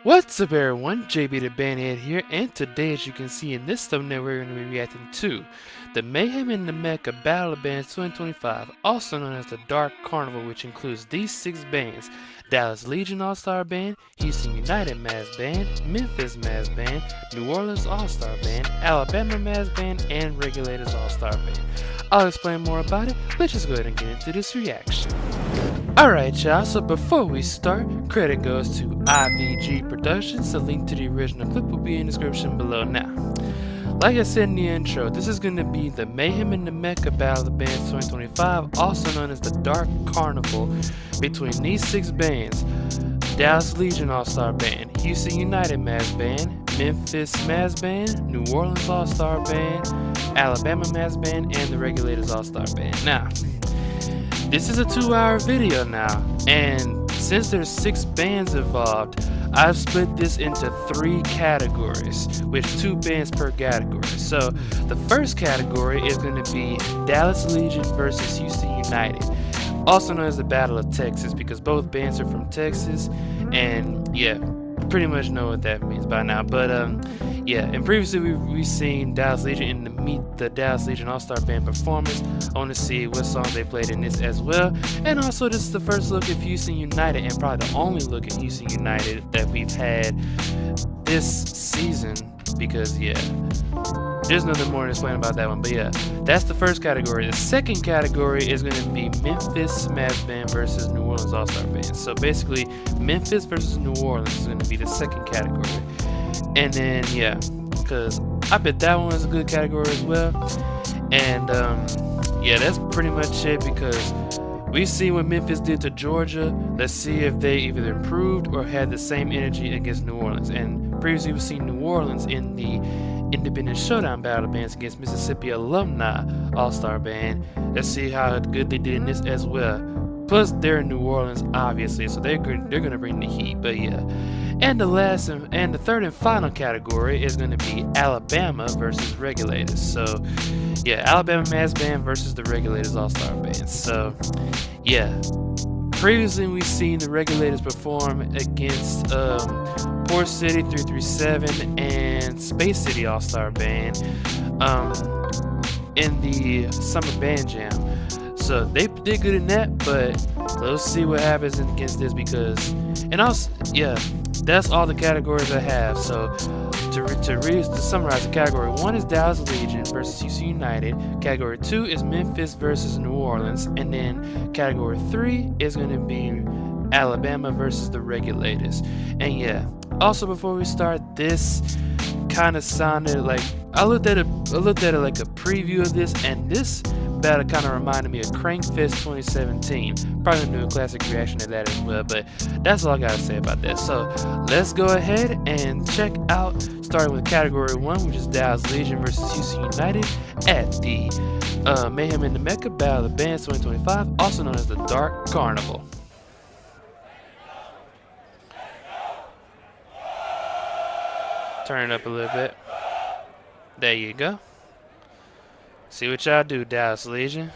What's up everyone, JB the Bandhead here, and today as you can see in this thumbnail we're going to be reacting to the Mayhem and the Mecca Battle of Bands 2025, also known as the Dark Carnival, which includes these 6 bands: Dallas Legion All-Star Band, Houston United Mass Band, Memphis Mass Band, New Orleans All-Star Band, Alabama Mass Band, and Regulators All-Star Band. I'll explain more about it. Let's just go ahead and get into this reaction. Alright y'all, so before we start, credit goes to IvG Productions. The link to the original clip will be in the description below now. Like I said in the intro, this is going to be the Mayhem and the Mecca Battle of Bands 2025, also known as the Dark Carnival, between these 6 bands: Dallas Legion All-Star Band, Houston United Mass Band, Memphis Mass Band, New Orleans All-Star Band, Alabama Mass Band, and the Regulators All-Star Band. Now, this is a 2-hour video now, and since there's 6 bands involved, I've split this into 3 categories, with 2 bands per category. So the first category is going to be Dallas Legion versus Houston United, also known as the Battle of Texas, because both bands are from Texas, and yeah, pretty much know what that means by now. But yeah, and previously we've seen Dallas Legion in the Meet the Dallas Legion All-Star Band performance. I want to see what songs they played in this as well. And also, this is the first look at Houston United, and probably the only look at Houston United that we've had this season, because yeah, there's nothing more to explain about that one. But yeah, that's the first category. The second category is going to be Memphis Mass Band versus New Orleans All-Star Band. So basically, Memphis versus New Orleans is going to be the second category. And then yeah, because I bet that one is a good category as well. And yeah, that's pretty much it, because we've seen what Memphis did to Georgia. Let's see if they either improved or had the same energy against New Orleans. And previously we've seen New Orleans in the Independent Showdown Battle Bands against Mississippi Alumni All-Star Band. Let's see how good they did in this as well. Plus, they're in New Orleans, obviously, so they're gonna bring the heat. But yeah, and the last and the third and final category is gonna be Alabama versus Regulators. So yeah, Alabama Mass Band versus the Regulators All-Star Band. So yeah, previously we've seen the Regulators perform against Port City 337 and Space City All-Star Band in the Summer Band Jam. So they did good in that, but let's see what happens against this, because, and also, yeah, that's all the categories I have. So to summarize, the category 1 is Dallas Legion versus Houston United, category 2 is Memphis versus New Orleans, and then category 3 is going to be Alabama versus the Regulators. And yeah, also before we start, this kind of sounded like, I looked at it like a preview of this, and this battle kind of reminded me of Crankfest 2017. Probably gonna do a classic reaction to that as well, but that's all I gotta say about that. So let's go ahead and check out, starting with category 1, which is Dallas Legion versus Houston United at the Mayhem and the Mecca Battle of Bands 2025, also known as the Dark Carnival. Turn it up a little bit. There you go. See what y'all do, Dallas Legion.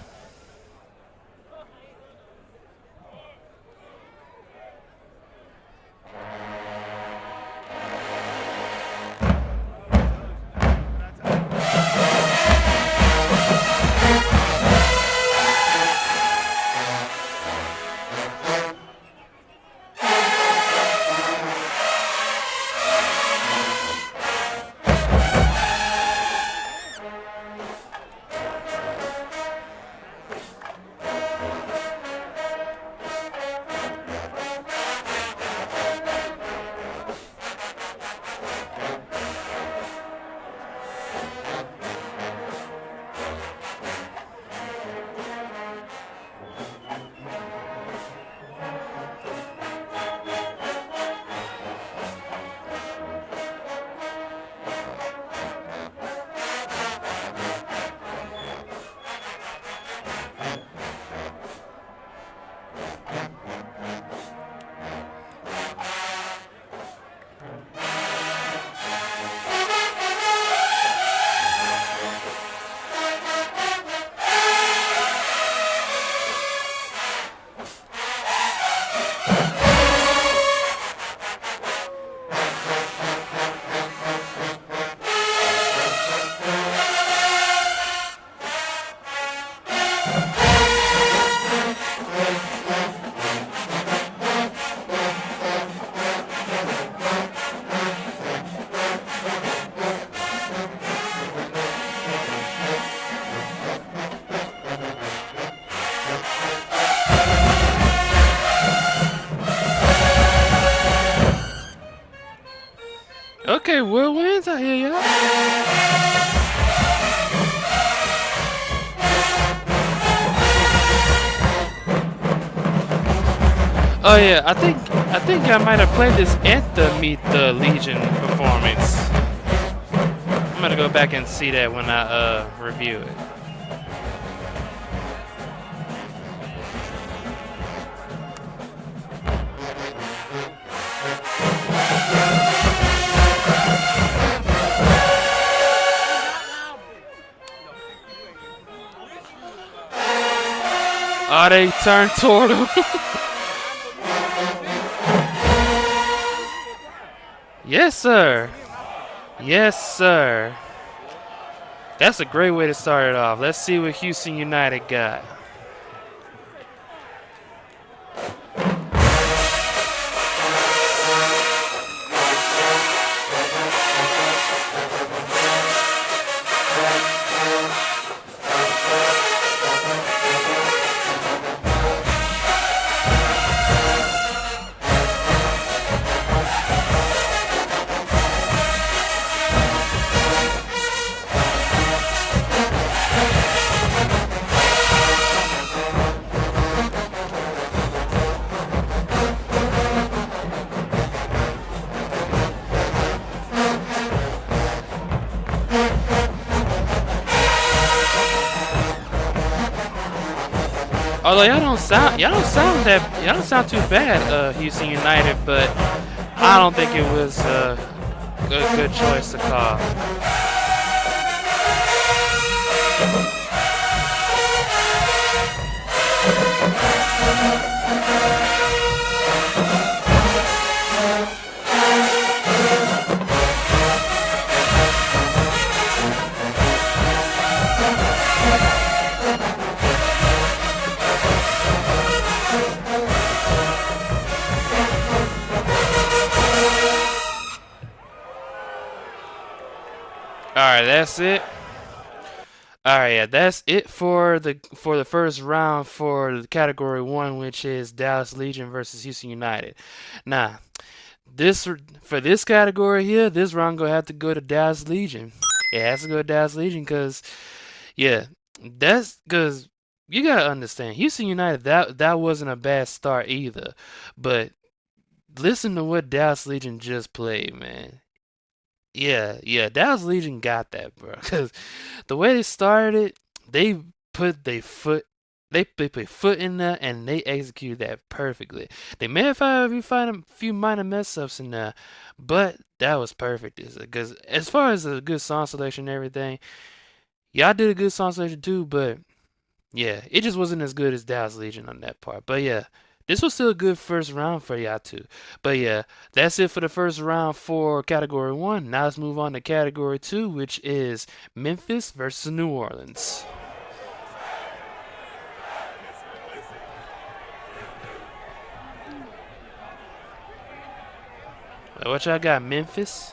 Okay, whirlwinds, I hear y'all. Oh yeah, I think I might have played this at the Meet the Legion performance. I'm gonna go back and see that when I review it. Oh, they turned toward him. Yes, sir. Yes, sir. That's a great way to start it off. Let's see what Houston United got. Although y'all don't sound too bad, Houston United, but I don't think it was a good choice to call. Alright, that's it. Alright, yeah, that's it for the first round for the category 1, which is Dallas Legion versus Houston United. Now, for this category here, this round gonna have to go to Dallas Legion. It has to go to Dallas Legion because, yeah, that's because you gotta understand Houston United, that wasn't a bad start either, but listen to what Dallas Legion just played, man. Yeah, Dallas Legion got that, bro. Because the way they started it, they put their foot, they put foot in there, and they executed that perfectly. They may have had a few minor mess ups in there, but that was perfect. Because as far as a good song selection and everything, y'all did a good song selection too, but yeah, it just wasn't as good as Dallas Legion on that part. But yeah, this was still a good first round for y'all too. But yeah, that's it for the first round for category 1. Now let's move on to category 2, which is Memphis versus New Orleans. What y'all got, Memphis?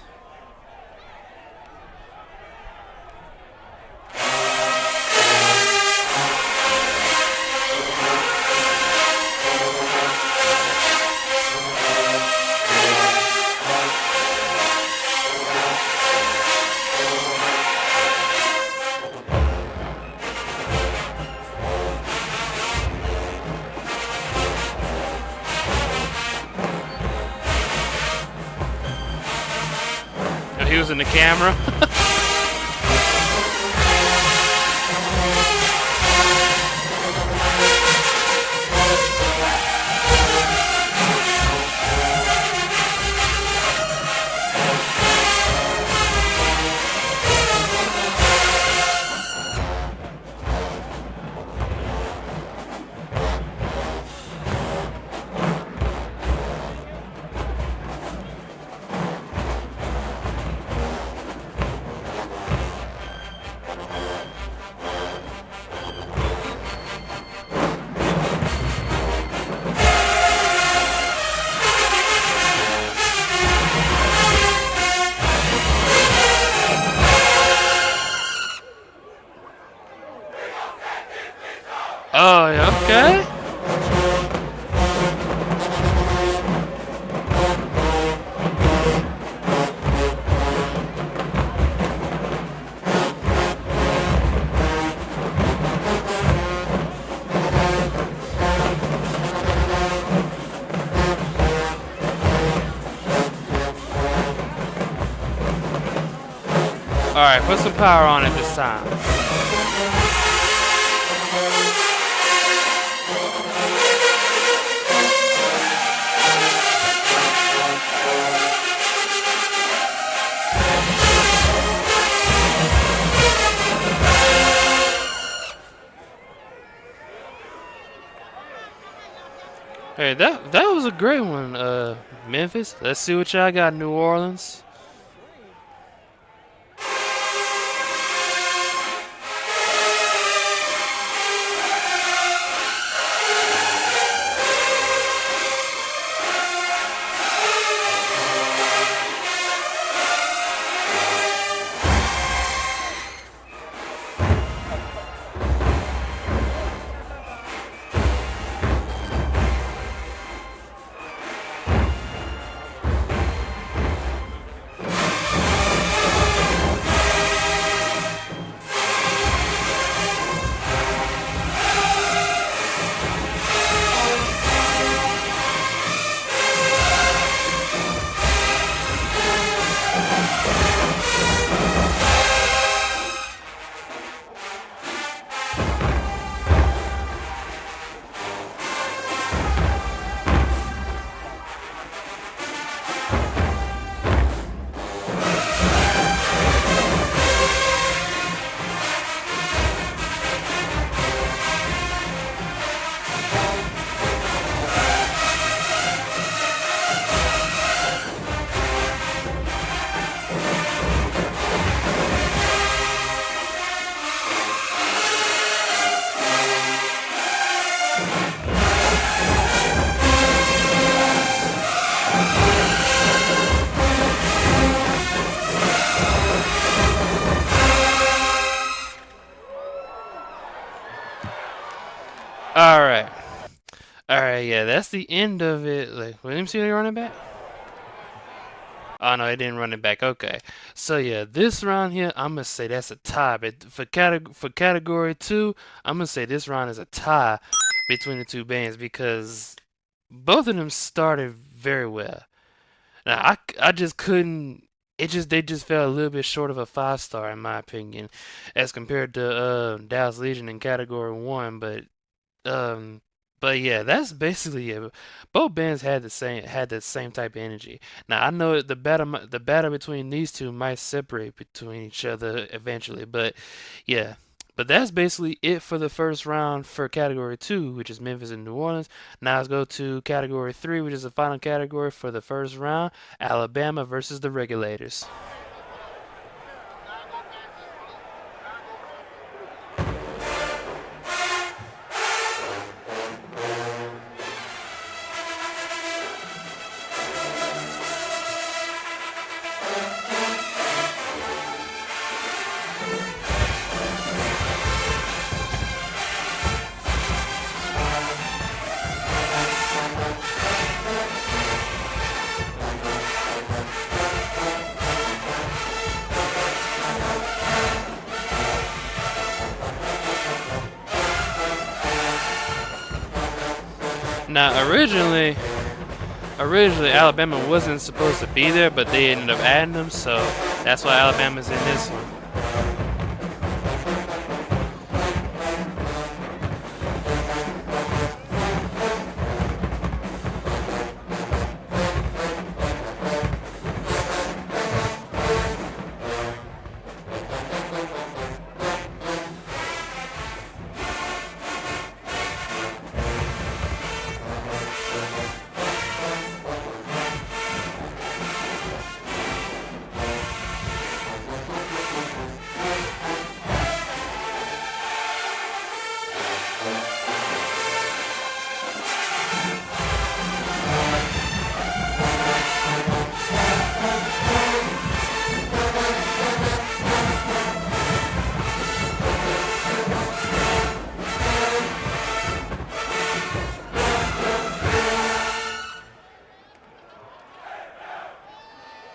Oh, he was in the camera. Alright, put some power on it this time. Hey, that was a great one, Memphis. Let's see what y'all got in New Orleans. Alright. Alright, yeah, that's the end of it. Like, let me see the running back. Oh no, it didn't run it back. Okay, so yeah, this round here, I'm gonna say that's a tie. But for category 2, I'm gonna say this round is a tie between the two bands because both of them started very well. Now I just couldn't. They just fell a little bit short of a 5-star in my opinion, as compared to Dallas Legion in category 1. Um, but yeah, that's basically it. Both bands had the same type of energy. Now I know the battle between these two might separate between each other eventually, but yeah. But that's basically it for the first round for category 2, which is Memphis and New Orleans. Now let's go to category 3, which is the final category for the first round, Alabama versus the Regulators. Now originally Alabama wasn't supposed to be there, but they ended up adding them, so that's why Alabama's in this one.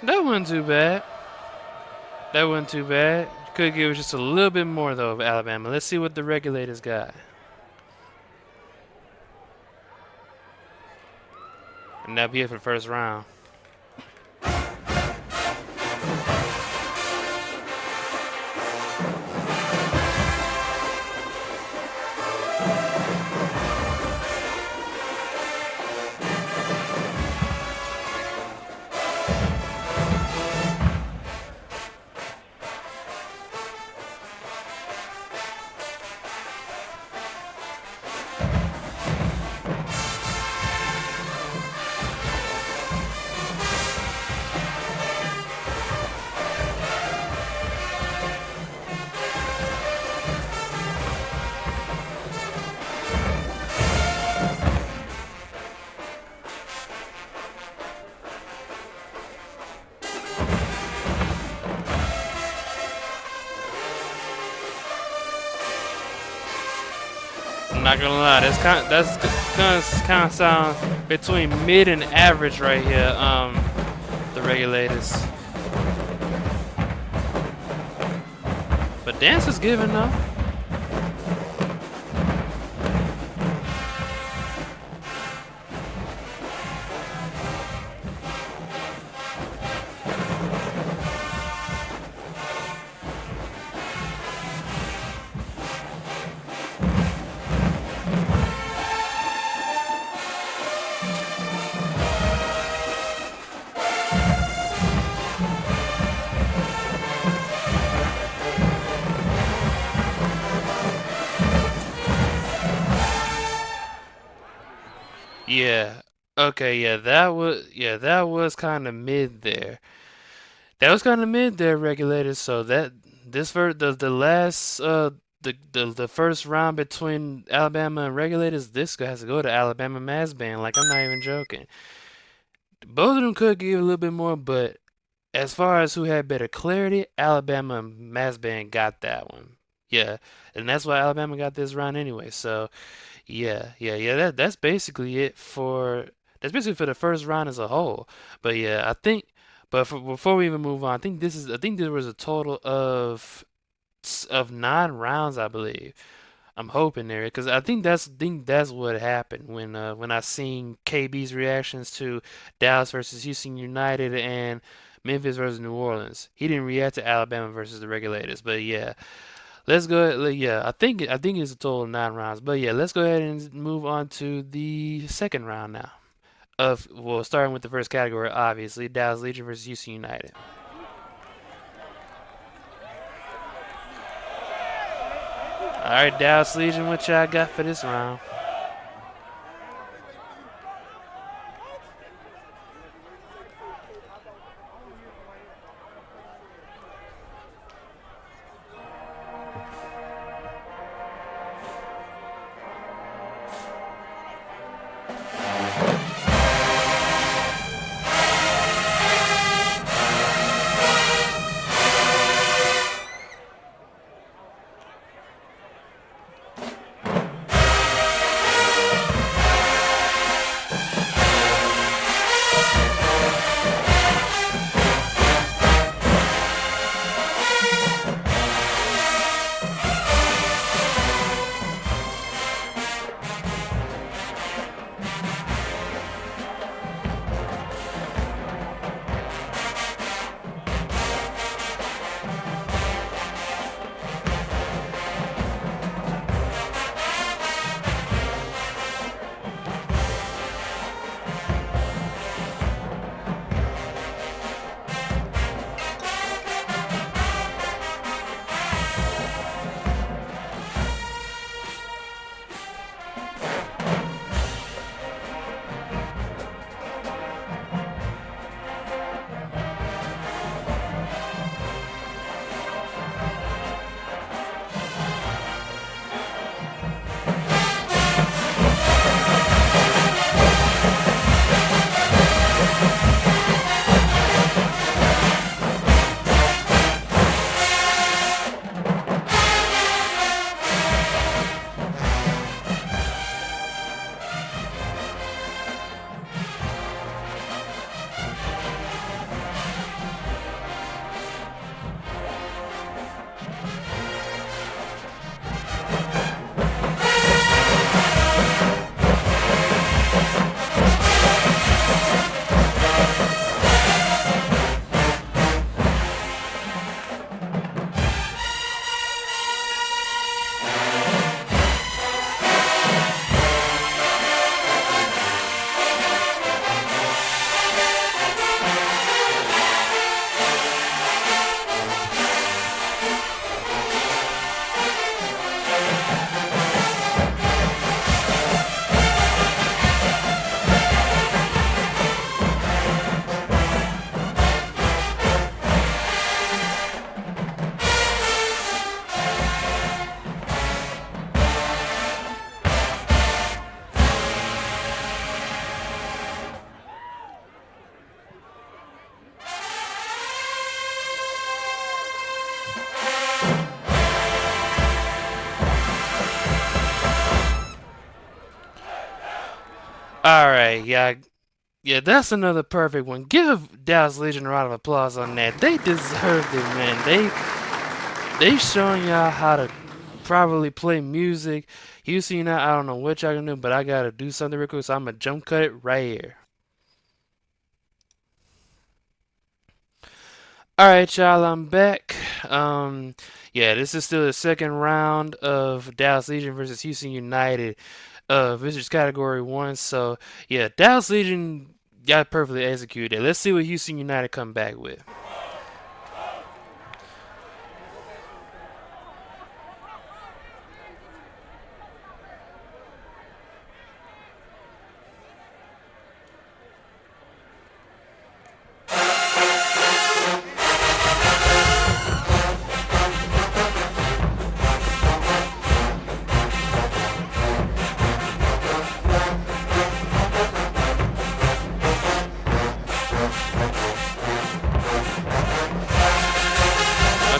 That wasn't too bad. That wasn't too bad. Could give us just a little bit more though of Alabama. Let's see what the Regulators got. And that'll be it for the first round. not gonna lie, that's kind of sound between mid and average right here. The Regulators, but dance is giving though. Yeah. Okay. That was kind of mid there. That was kind of mid there, Regulators. So that this the last the first round between Alabama and Regulators, this has to go to Alabama Mass Band. Like I'm not even joking. Both of them could give a little bit more, but as far as who had better clarity, Alabama Mass Band got that one. Yeah, and that's why Alabama got this round anyway. So yeah. That's basically it for the first round as a whole. But yeah, I think. Before we even move on, I think there was a total of 9 rounds, I believe. I'm hoping there because I think that's what happened when I seen KB's reactions to Dallas versus Houston United and Memphis versus New Orleans. He didn't react to Alabama versus the Regulators, but yeah, let's go. Yeah, I think it's a total of 9 rounds, but yeah, let's go ahead and move on to the second round now. Starting with the first category, obviously Dallas Legion versus Houston United. All right, Dallas Legion, what y'all got for this round? Alright, yeah. Yeah, that's another perfect one. Give Dallas Legion a round of applause on that. They deserved it, man. They showing y'all how to properly play music. Houston United, I don't know what y'all gonna do, but I gotta do something real quick, so I'm gonna jump cut it right here. Alright, y'all, I'm back. Yeah, this is still the second round of Dallas Legion versus Houston United. Visitors category 1. So, yeah, Dallas Legion got perfectly executed. Let's see what Houston United come back with.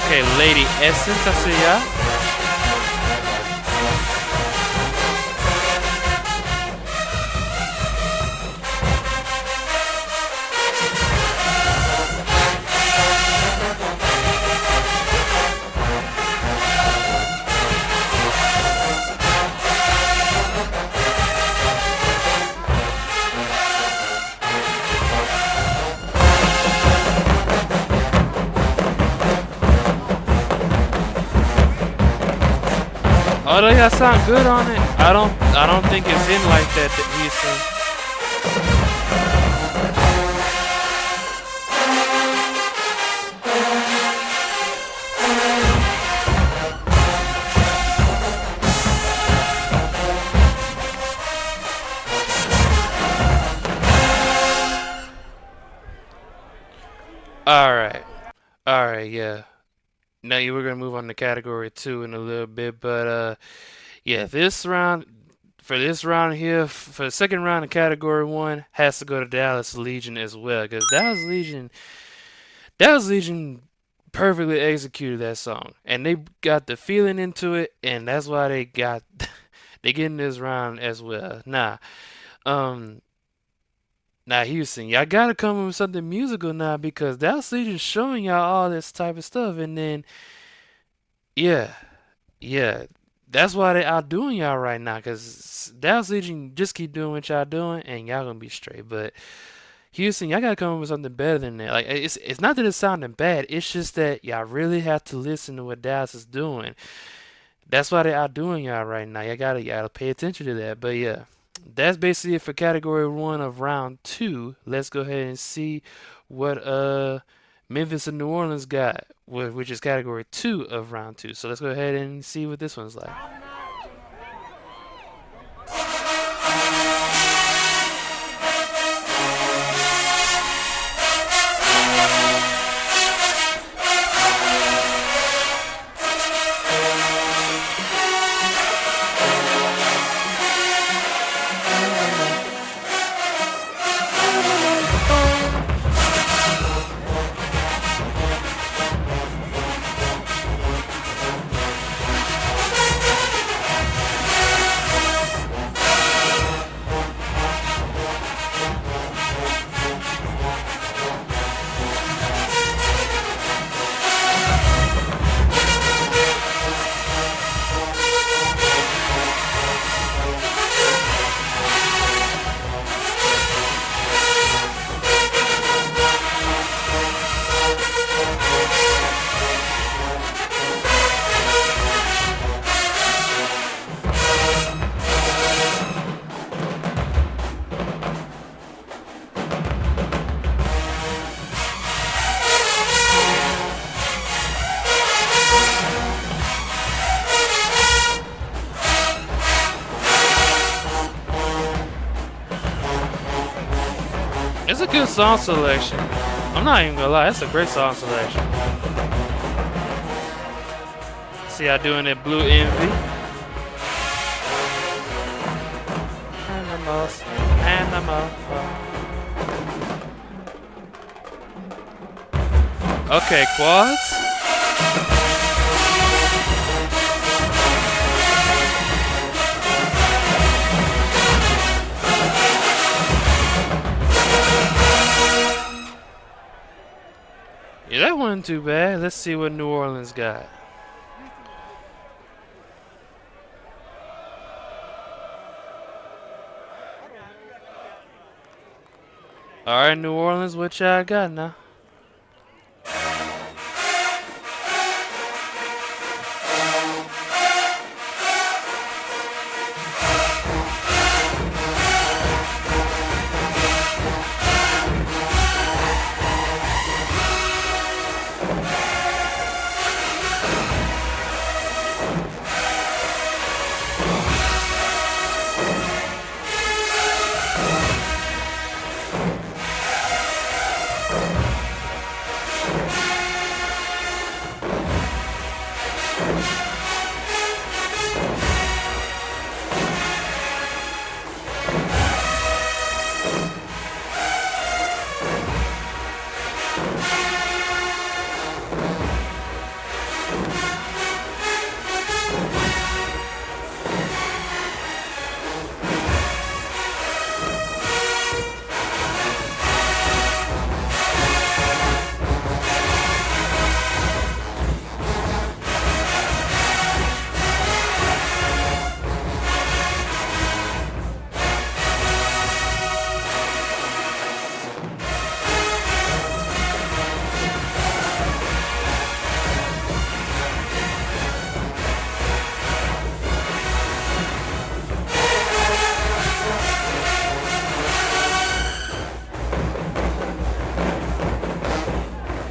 Okay, Lady Essence, I see ya. Although y'all sound good on it, I don't think it's in like that Houston. Alright, yeah. Now we're gonna move on to category 2 in a little bit, but yeah, for this round here, for the second round of category 1, has to go to Dallas Legion as well, because Dallas Legion perfectly executed that song, and they got the feeling into it, and that's why they get in this round as well. Um, Now Houston, y'all gotta come up with something musical now, because Dallas Legion's showing y'all all this type of stuff, and then yeah, yeah, that's why they outdoing y'all right now, because Dallas Legion just keep doing what y'all doing, and y'all gonna be straight. But Houston, y'all gotta come up with something better than that. Like, it's not that it's sounding bad. It's just that y'all really have to listen to what Dallas is doing. That's why they outdoing y'all right now. Y'all gotta pay attention to that. But yeah, that's basically it for category 1 of round 2. Let's go ahead and see what Memphis and New Orleans got, which is category 2 of round 2. So let's go ahead and see what this one's like. It's a good song selection. I'm not even gonna lie, it's a great song selection. See how doing that Blue Envy. Animals. Okay, quads. Yeah, that wasn't too bad. Let's see what New Orleans got. Alright, New Orleans, what y'all got now?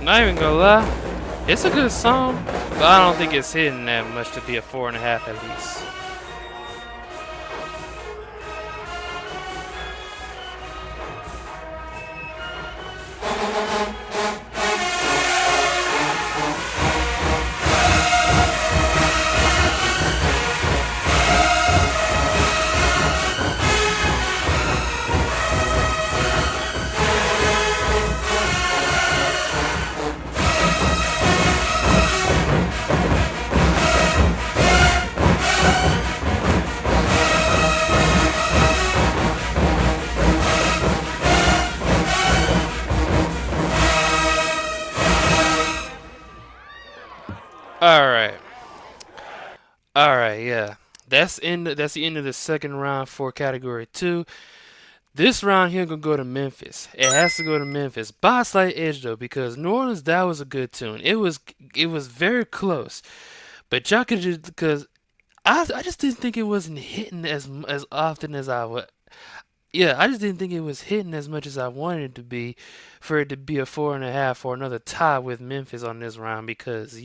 Not even gonna lie, it's a good song, but I don't think it's hitting that much to be a 4.5 at least. Alright. Alright, yeah. That's the end of the second round for category 2. This round here gonna go to Memphis. It has to go to Memphis by a slight edge though, because New Orleans, that was a good tune. It was very close, but y'all could just, because I just didn't think it wasn't hitting as often as I would. Yeah, I just didn't think it was hitting as much as I wanted it to be, for it to be a 4.5 or another tie with Memphis on this round. Because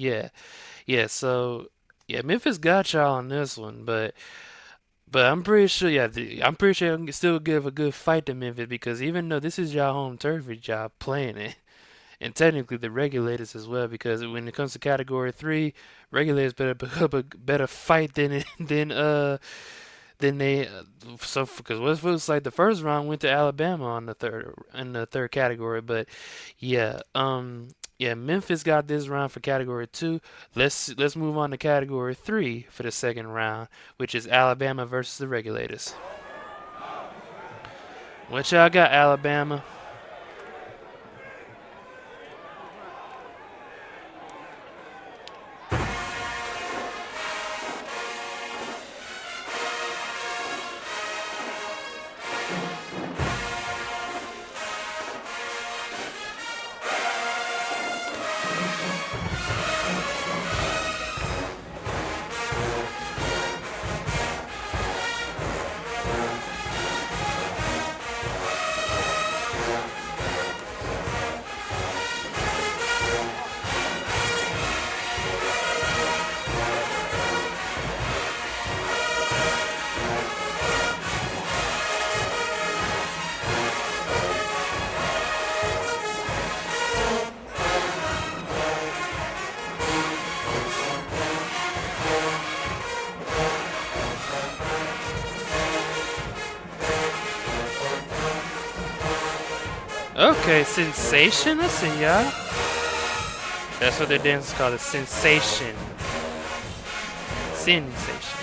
so yeah, Memphis got y'all on this one, but I'm pretty sure, yeah, I'm pretty sure I can still give a good fight to Memphis, because even though this is y'all home turf, y'all playing it, and technically the Regulators as well, because when it comes to category 3, Regulators better put up a better fight than they so, because what it feels like the first round went to Alabama on the third category. But yeah, Memphis got this round for category 2. Let's move on to category 3 for the second round, which is Alabama versus the Regulators. What y'all got, Alabama? Okay, sensation. Listen, y'all. That's what their dance is called, a sensation. Sensation.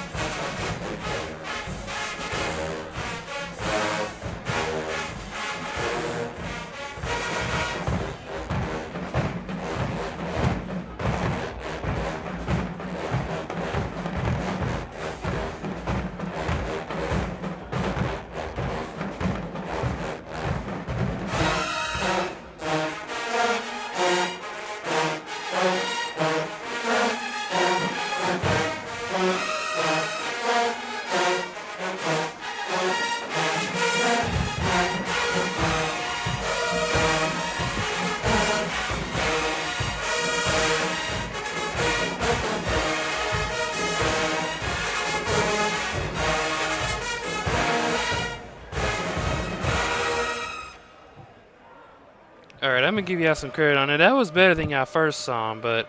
me give y'all some credit on it. That was better than y'all first song, but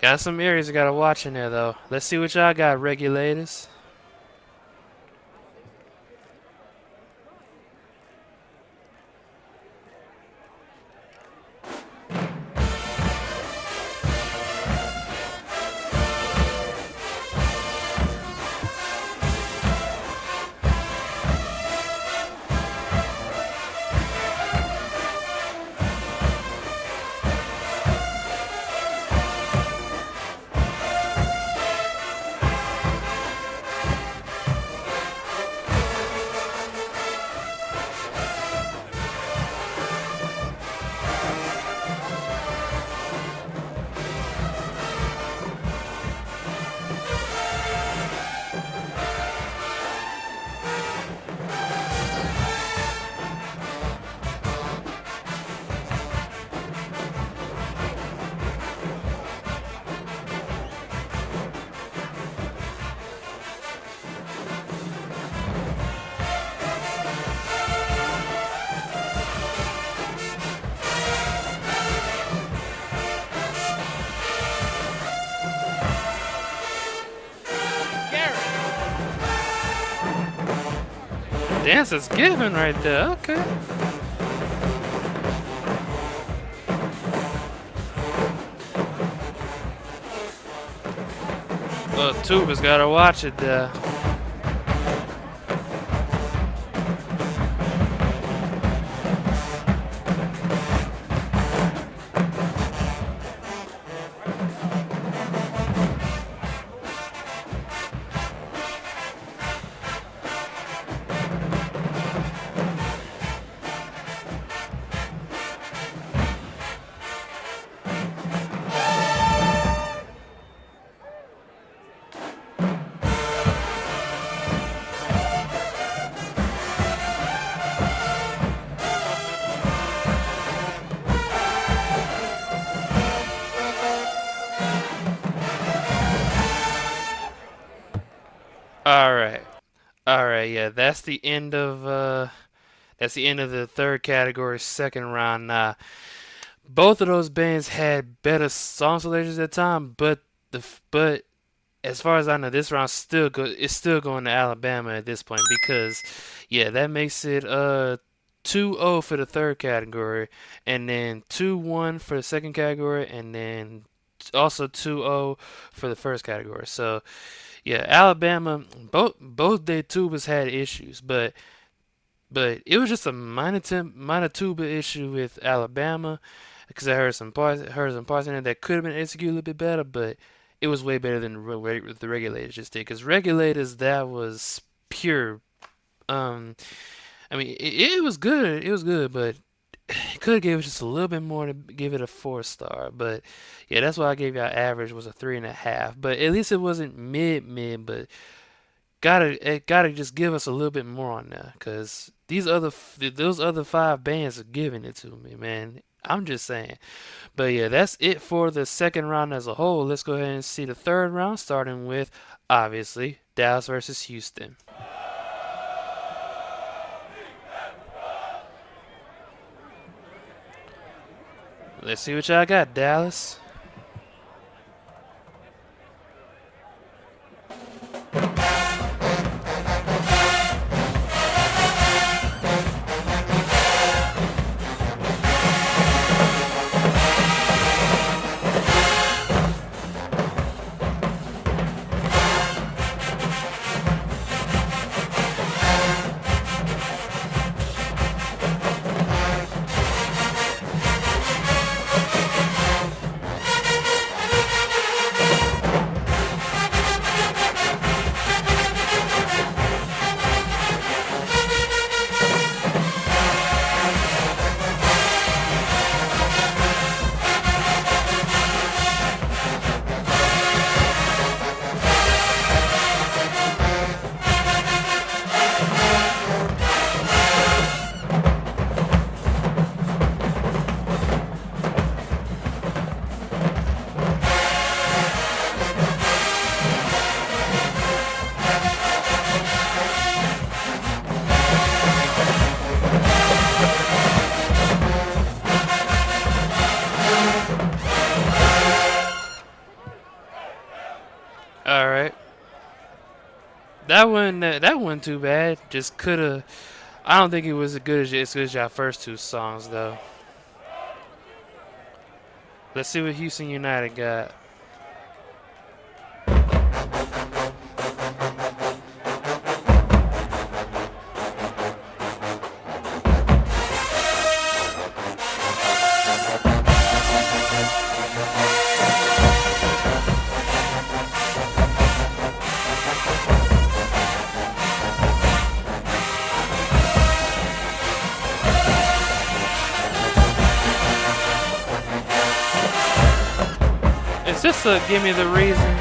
got some areas you gotta watch in there though. Let's see what y'all got, Regulators. Dance is given right there. Okay. Tuba's gotta watch it there. Alright, yeah, that's the end of the third category, second round. Now, both of those bands had better song selections at the time, but as far as I know, this round it's still going to Alabama at this point because yeah, that makes it 2-0 for the third category, and then 2-1 for the second category, and then also 2-0 for the first category. So yeah, Alabama, both their tubas had issues, but it was just a minor tuba issue with Alabama because I heard some parts in it that could have been executed a little bit better, but it was way better than the Regulators just did. Because Regulators, that was pure. I mean, it was good. It was good, but could have gave it just a little bit more to give it a 4-star. But yeah, that's why I gave y'all average was a 3.5. But at least it wasn't mid. But gotta just give us a little bit more on that, cause those other 5 bands are giving it to me, man. I'm just saying. But yeah, that's it for the second round as a whole. Let's go ahead and see the third round, starting with obviously Dallas versus Houston. Let's see what y'all got, Dallas. that wasn't too bad. Just coulda. I don't think it was as good as y'all first two songs though. Let's see what Houston United got. Is this a give me the reason?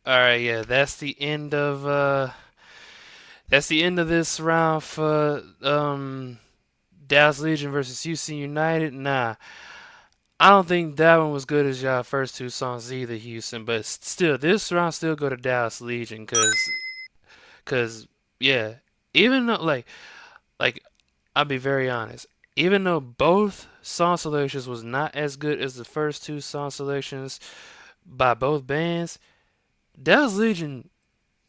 All right, yeah, that's the end of this round for Dallas Legion versus Houston United. Nah, I don't think that one was good as y'all first two songs either, Houston. But still, this round still go to Dallas Legion, cause yeah, even though like I'll be very honest, even though both song selections was not as good as the first two song selections by both bands, Dallas Legion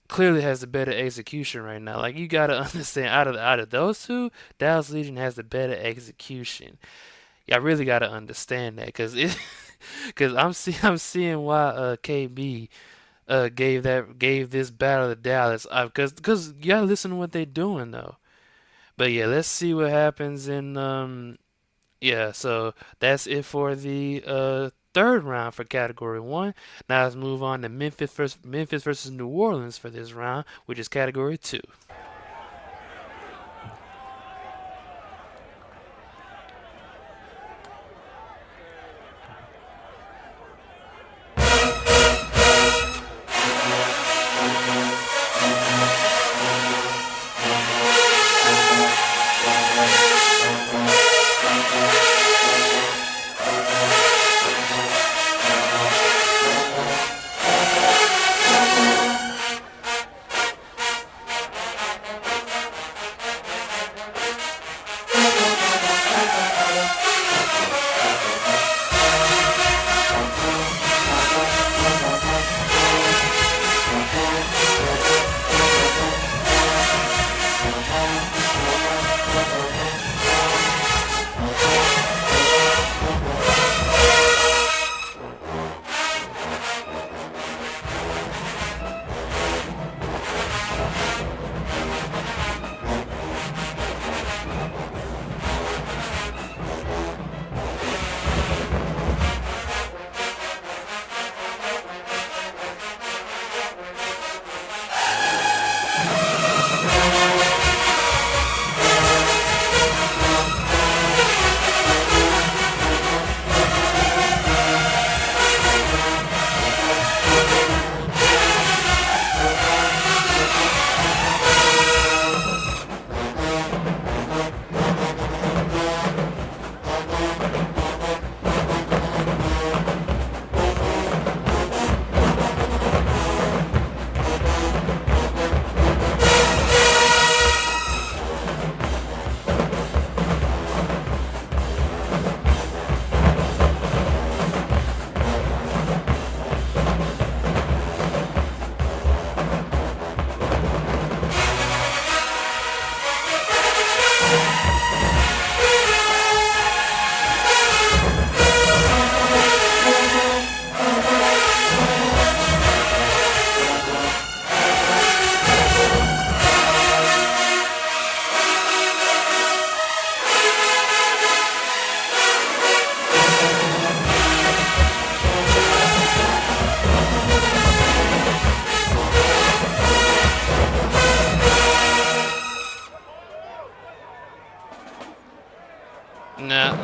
clearly has the better execution right now. Like you gotta understand, out of those two, Dallas Legion has the better execution. Y'all really gotta understand that, cause I'm seeing why KB gave this battle to Dallas. Cause you gotta listen to what they doing though. But yeah, let's see what happens in yeah, so that's it for the third round for category one. Now let's move on to Memphis versus New Orleans for this round, which is category two.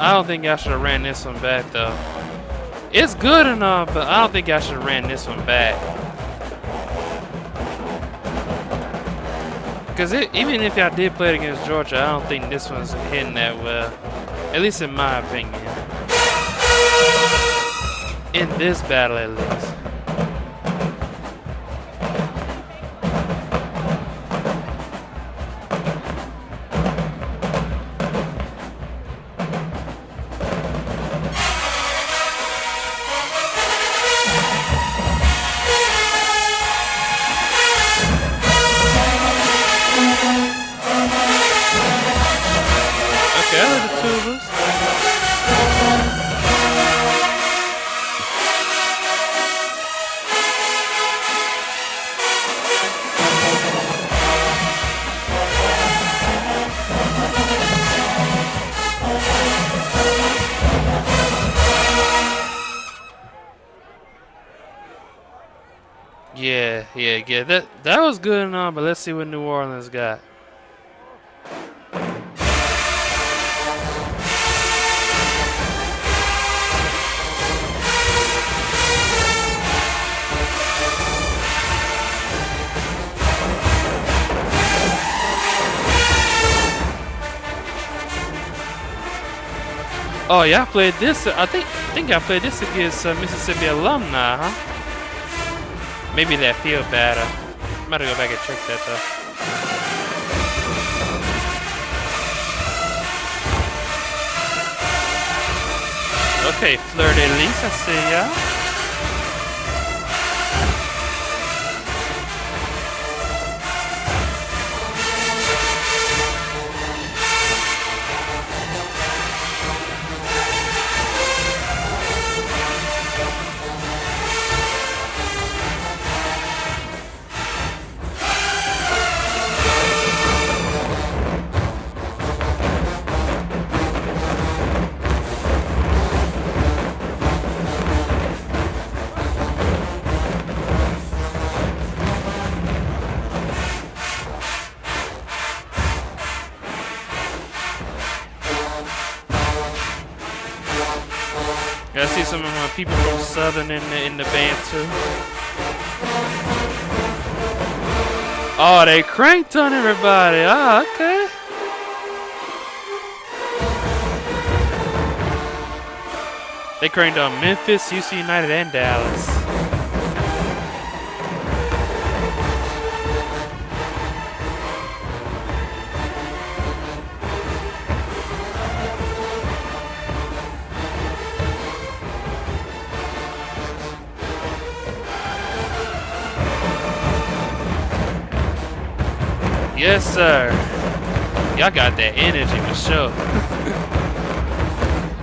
I don't think I should have ran this one back though. It's good enough, but I don't think I should have ran this one back. Because even if I did play it against Georgia, I don't think this one's hitting that well. At least in my opinion. In this battle at least. Okay, I heard the tubas. Yeah. That was good enough, but let's see what New Orleans got. Oh, yeah, I played this. I think I played this against Mississippi alumni, huh? Maybe that field battle. I'm about to go back and check that though. Okay, Fleur de Lis, I see ya. I see some of my people from Southern in the band too. Oh, they cranked on everybody. Oh, okay. They cranked on Memphis, UC United, and Dallas. Yes, sir. Y'all got that energy for sure.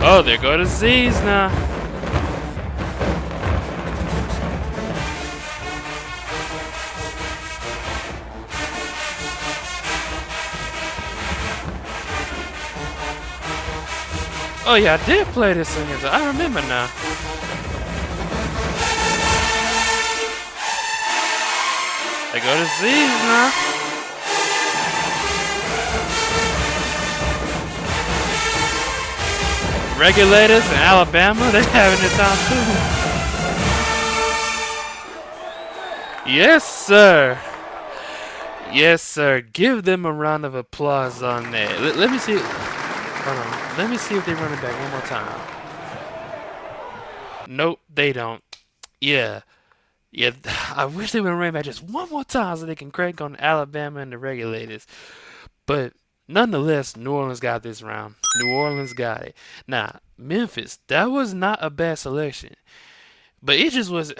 Oh, there go the Z's now. Oh yeah, I did play this thing. I remember now. There go the Z's now. Regulators in Alabama, they're having their time too. Yes, sir. Yes, sir. Give them a round of applause on that. Let me see. Hold on. Let me see if they run it back one more time. Nope, they don't. Yeah. I wish they would run it back just one more time so they can crank on Alabama and the Regulators. But nonetheless, New Orleans got this round. New Orleans got it. Now, Memphis, that was not a bad selection. But it just was,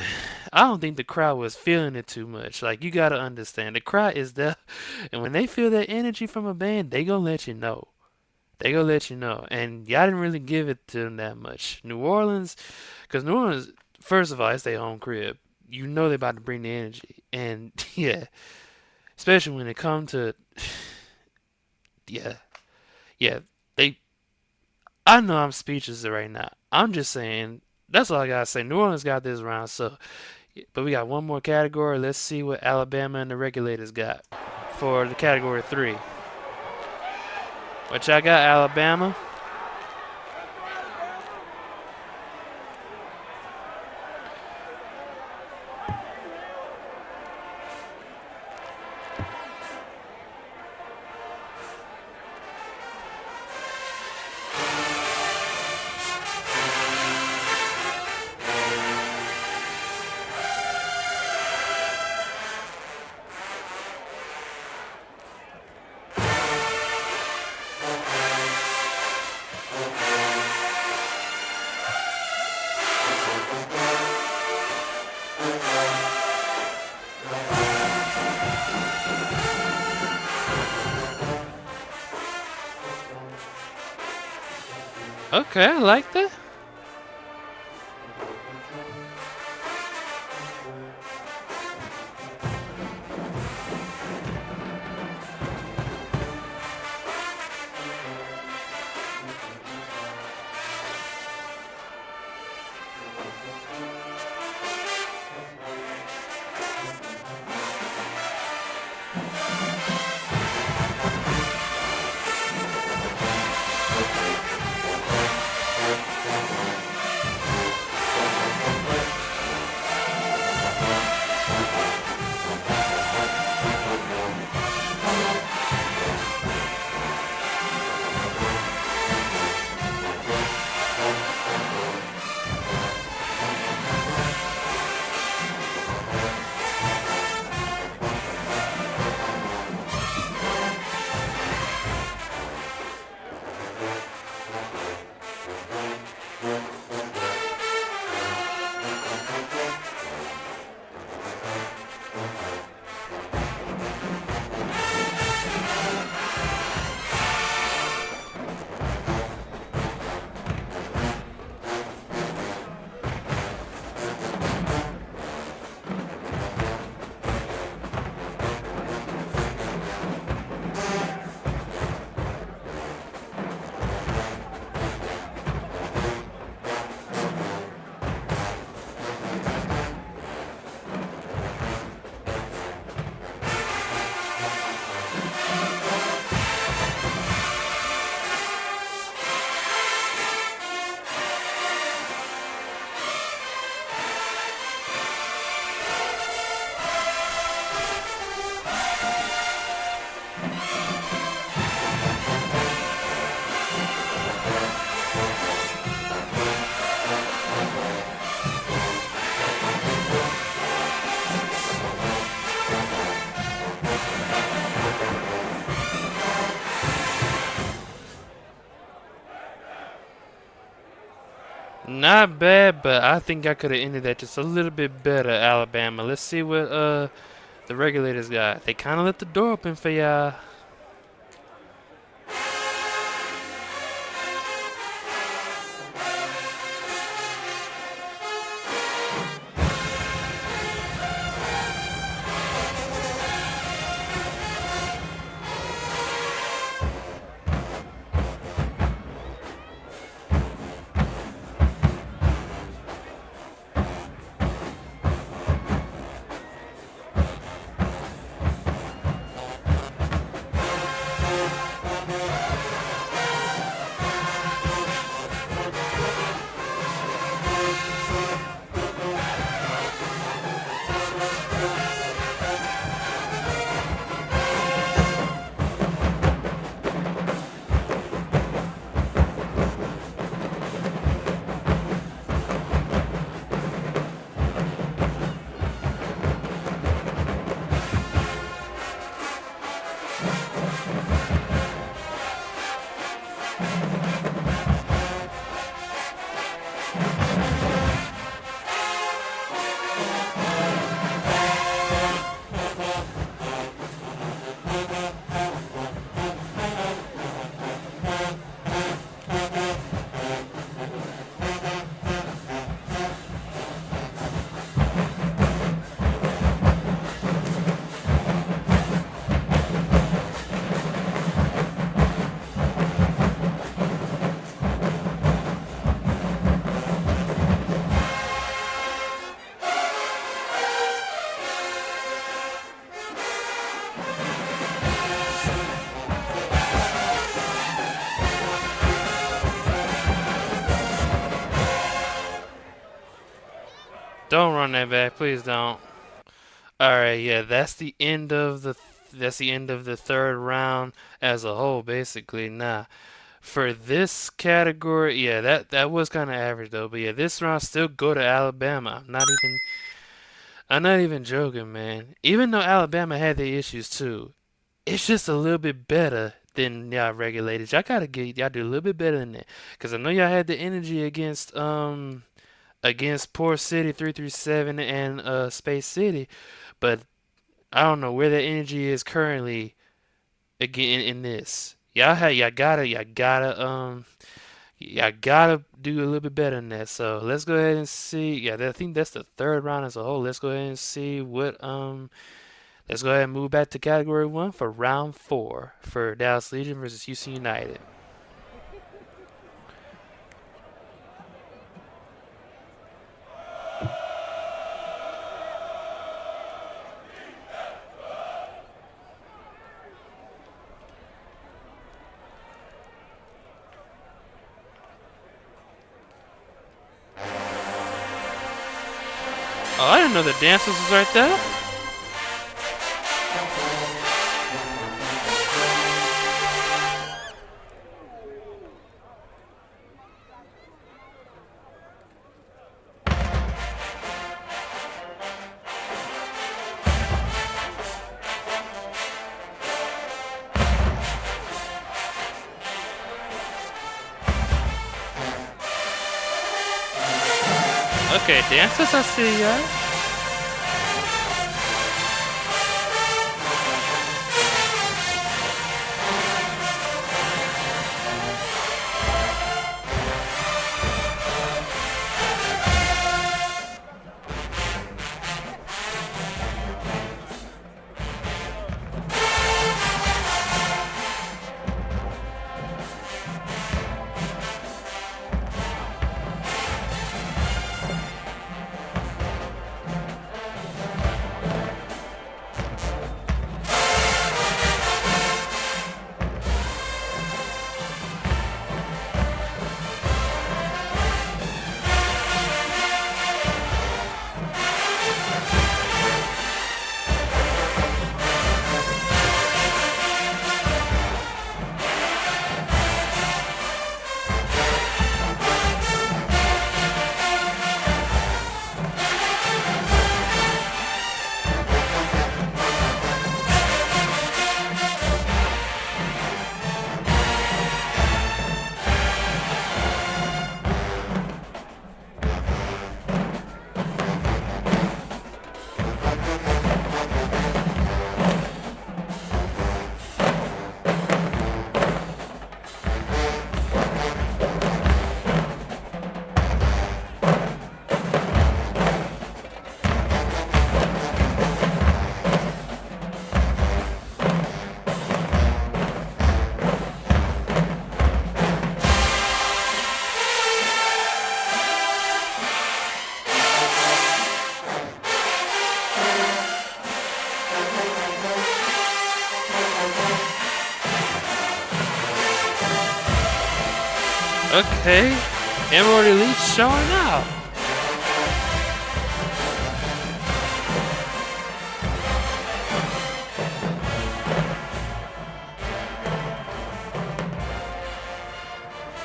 I don't think the crowd was feeling it too much. Like, you got to understand, the crowd is there. And when they feel that energy from a band, they going to let you know. They going to let you know. And y'all didn't really give it to them that much. New Orleans, because New Orleans, first of all, it's their home crib. You know they're about to bring the energy. And, yeah, especially when it comes to... Yeah, I know I'm speechless right now. I'm just saying, that's all I gotta say. New Orleans got this round, so, but we got one more category. Let's see what Alabama and the Regulators got for the category 3. Which I got Alabama. Okay, I like that. Not bad, but I think I could have ended that just a little bit better, Alabama. Let's see what the Regulators got. They kind of left the door open for y'all. Don't run that back, please don't. All right, yeah, that's the end of the third round as a whole, basically. Nah, for this category, yeah, that was kind of average though. But yeah, this round still go to Alabama. I'm not even joking, man. Even though Alabama had their issues too, it's just a little bit better than y'all Regulators. Y'all gotta get y'all do a little bit better than that. Cause I know y'all had the energy against Poor City 337 and Space City, but I don't know where that energy is currently again in this. Y'all gotta Yeah, I gotta do a little bit better than that. So let's go ahead and see. Yeah, I think that's the third round as a whole. Let's go ahead and see what let's go ahead and move back to category one for round four for Dallas Legion versus Houston United. Oh, I didn't know the dancers was right there. Okay, dancers, I see ya. Okay, Emerald Elite showing out.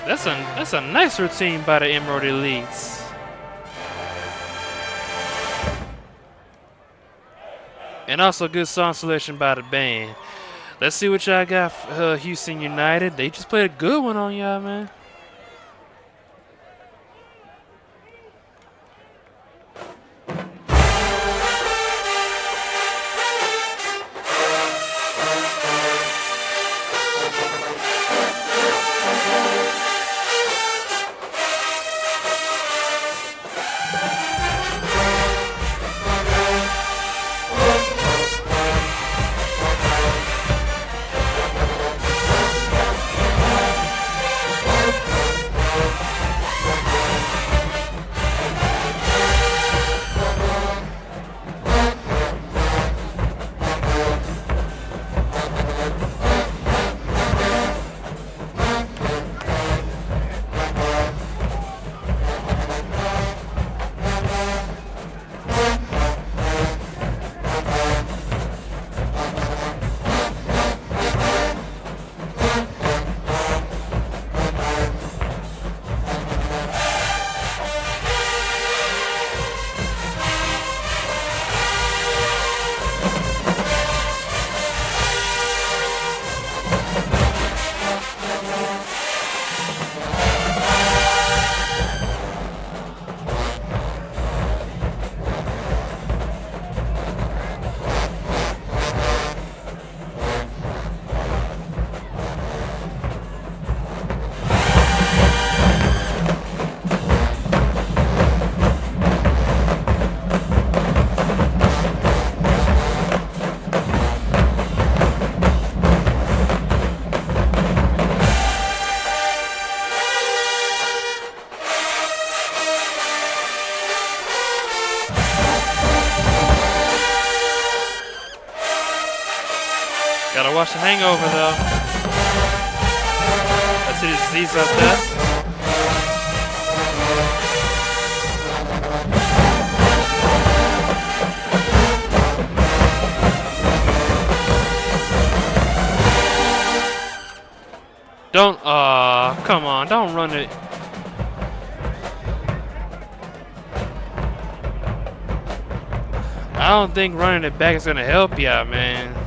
That's a nice routine by the Emerald Elites. And also good song selection by the band. Let's see what y'all got for Houston United. They just played a good one on y'all, man. Gotta watch the hangover though. I see the disease up there. Don't, come on, don't run it. I don't think running it back is gonna help you out, man.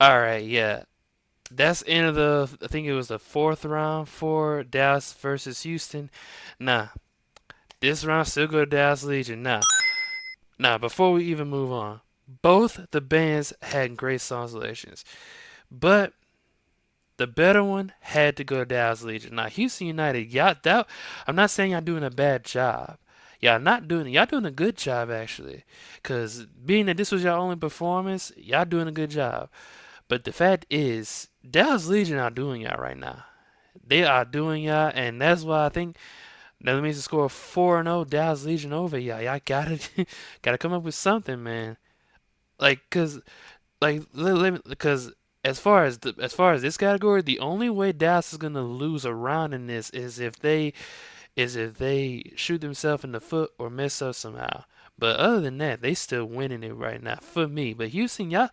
Alright, yeah. That's end of the, I think it was the 4th round for Dallas versus Houston. Nah, this round still go to Dallas Legion. Nah, before we even move on, both the bands had great song selections, but the better one had to go to Dallas Legion. Now, Houston United, I'm not saying y'all doing a bad job. Y'all doing a good job actually, cause being that this was your only performance, y'all doing a good job. But the fact is, Dallas Legion are doing y'all right now. They are doing y'all, and that's why I think that means to score 4-0 Dallas Legion over y'all. Y'all gotta come up with something, man. Like, because as far as this category, the only way Dallas is gonna lose a round in this is if they shoot themselves in the foot or mess up somehow. But other than that, they still winning it right now for me. But Houston, y'all,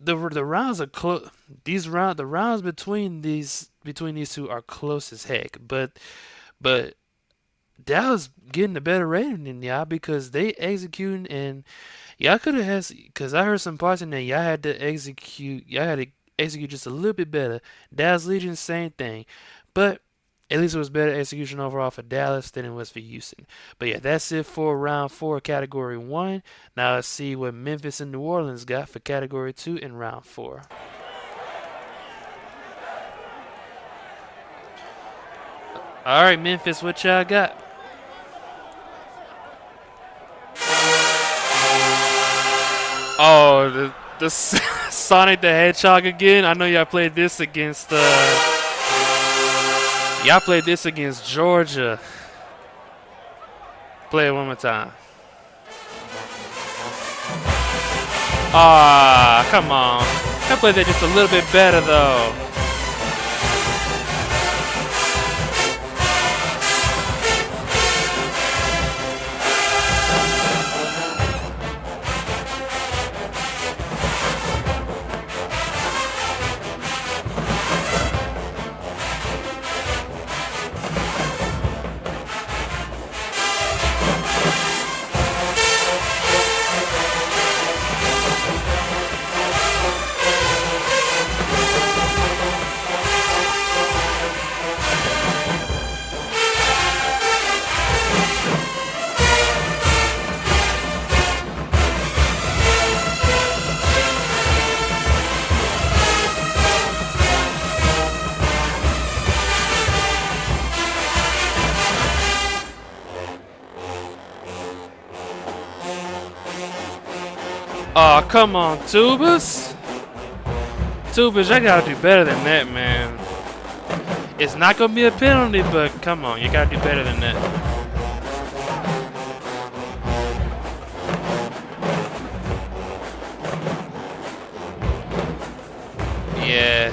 the rounds are close. The rounds between these two are close as heck. But Dallas getting a better rating than y'all because they executing, and y'all could have had, because I heard some parts in there y'all had to execute just a little bit better. Dallas Legion, same thing, but at least it was better execution overall for Dallas than it was for Houston. But yeah, that's it for round 4, category 1. Now let's see what Memphis and New Orleans got for category 2 in round 4. All right, Memphis, what y'all got? Oh, the Sonic the Hedgehog again. I know y'all played this against Georgia. Play it one more time. Ah, come on. I played that just a little bit better though. Oh, come on, Tubas. Tubas, I gotta do better than that, man. It's not gonna be a penalty, but come on, you gotta do better than that. Yeah.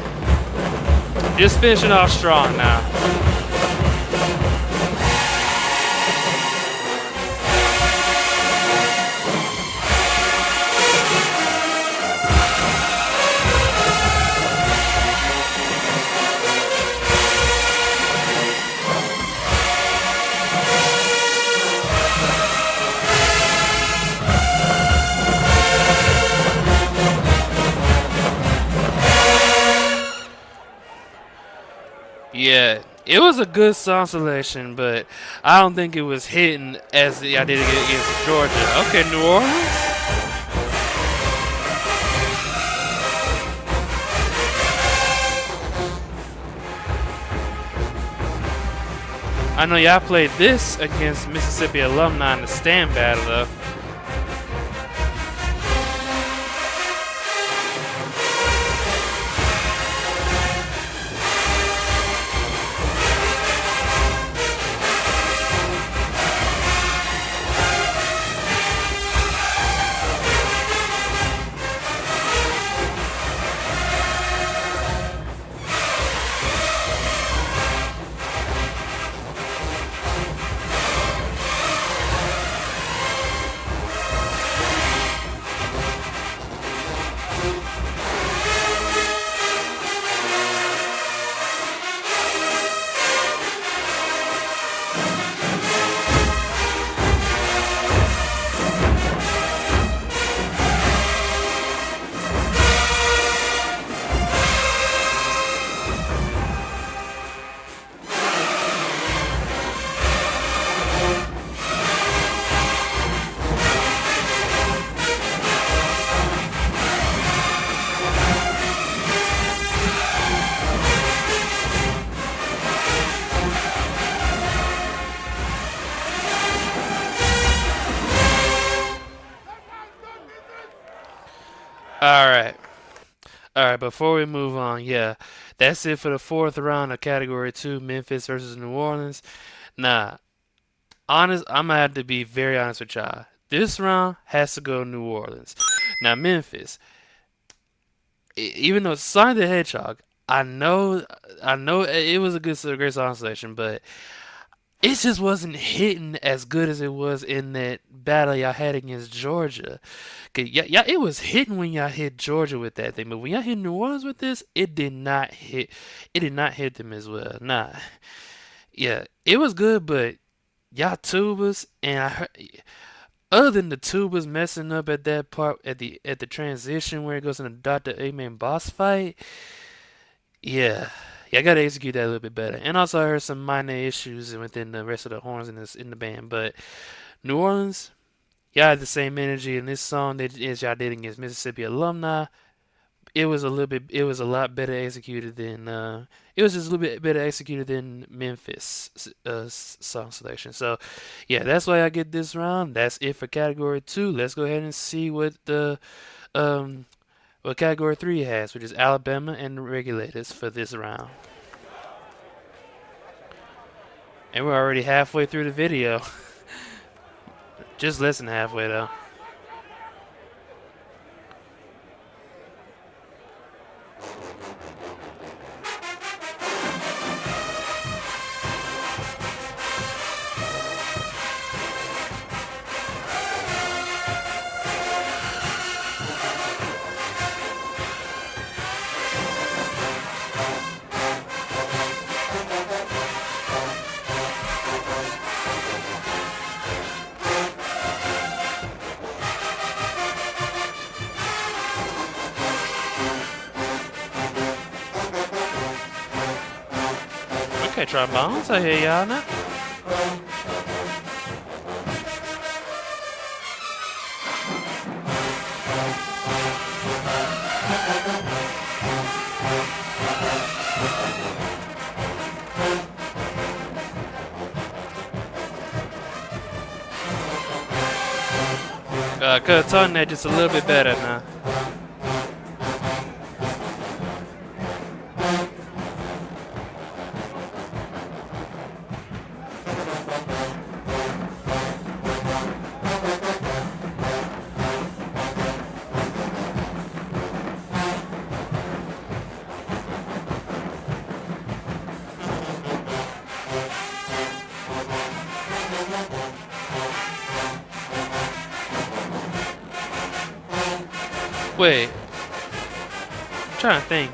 Just finishing off strong now. Yeah, it was a good song selection, but I don't think it was hitting as I did against Georgia. Okay, New Orleans. I know y'all played this against Mississippi alumni in the stand battle, though. Alright. Alright, before we move on, yeah. That's it for the fourth round of Category 2, Memphis versus New Orleans. Nah, I'm gonna have to be very honest with y'all. This round has to go New Orleans. Now, Memphis, even though it's Sonic the Hedgehog, I know it was a great song selection, but it just wasn't hitting as good as it was in that battle y'all had against Georgia. Yeah, it was hitting when y'all hit Georgia with that thing, but when y'all hit New Orleans with this, it did not hit. It did not hit them as well. Nah, yeah, it was good, but y'all tubas and I heard, other than the tubas messing up at that part at the transition where it goes into Dr. Eggman boss fight, yeah. Yeah, I gotta execute that a little bit better. And also I heard some minor issues within the rest of the horns in the band. But New Orleans, y'all had the same energy in this song that as y'all did against Mississippi alumni. It was a lot better executed than it was just a little bit better executed than Memphis song selection. So yeah, that's why I get this round. That's it for category 2. Let's go ahead and see um what category 3 has, which is Alabama and the Regulators for this round. And we're already halfway through the video. Just less than halfway though. Okay, trombones, I hear y'all now. Could have done that just a little bit better now. Wait, I'm trying to think.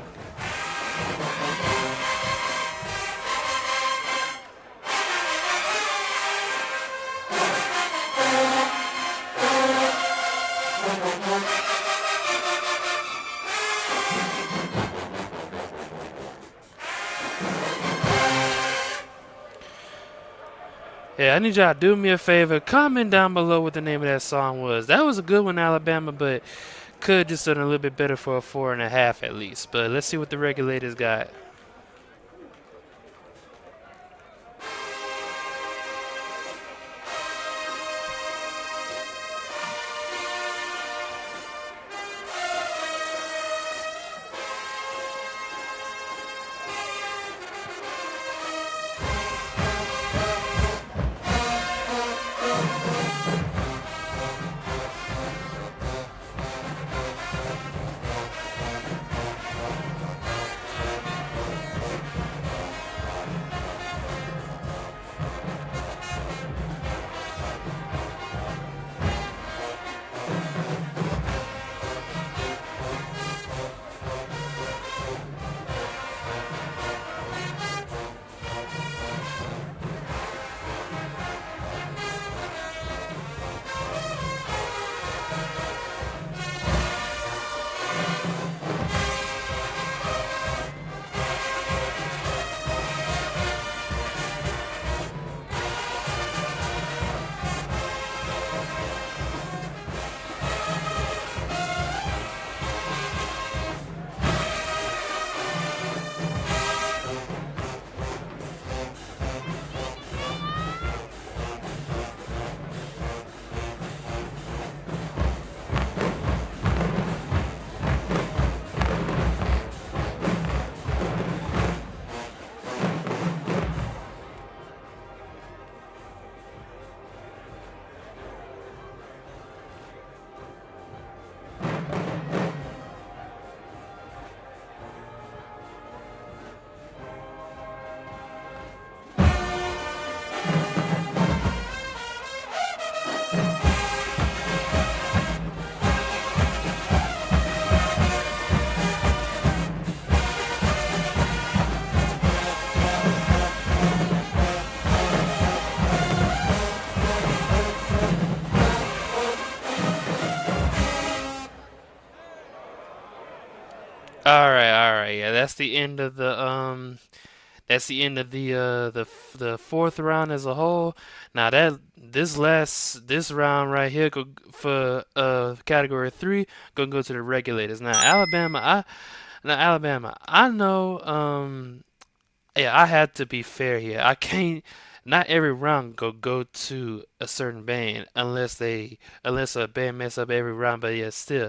Yeah, I need y'all to do me a favor. Comment down below what the name of that song was. That was a good one, Alabama, but could just done a little bit better for a 4.5 at least. But let's see what the Regulators got. All right, yeah, that's the end of the fourth round as a whole. Now that this round right here go for category 3 gonna go to the Regulators. Now Alabama, I know yeah, I had to be fair here. I can't not every round go to a certain band unless a band mess up every round, but yeah, still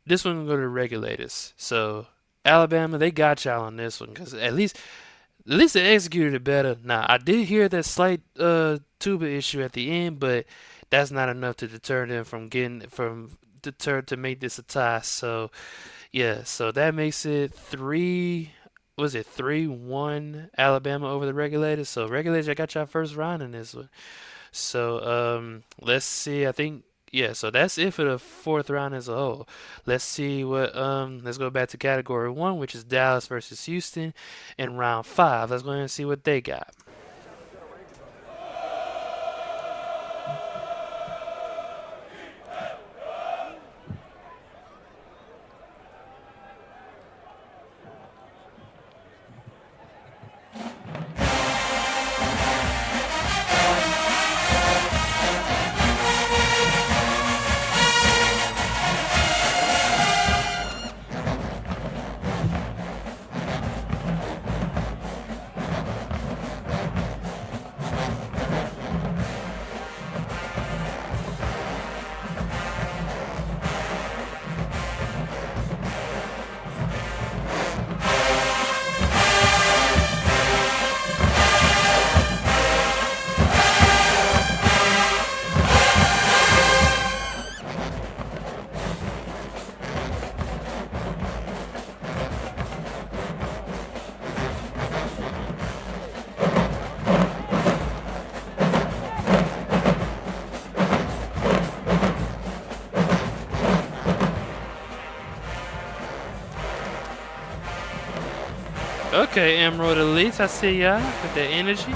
this one gonna go to the Regulators. So Alabama, they got y'all on this one because at least they executed it better. Now, I did hear that slight tuba issue at the end, but that's not enough to deter them from to make this a tie. So yeah, so that makes it 3-1 Alabama over the Regulators. So Regulators, I got y'all first round in this one. So let's see. I think yeah. So that's it for the fourth round as a whole. Let's see what Let's go back to category 1, which is Dallas versus Houston, in round 5. Let's go ahead and see what they got. Okay, Emerald Elites, I see y'all with the energy.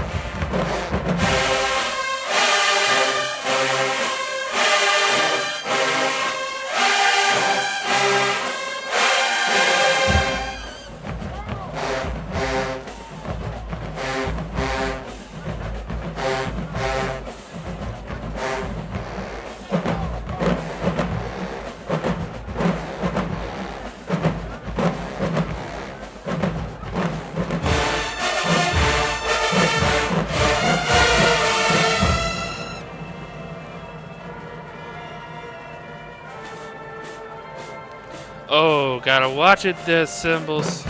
Gotta watch it, the symbols.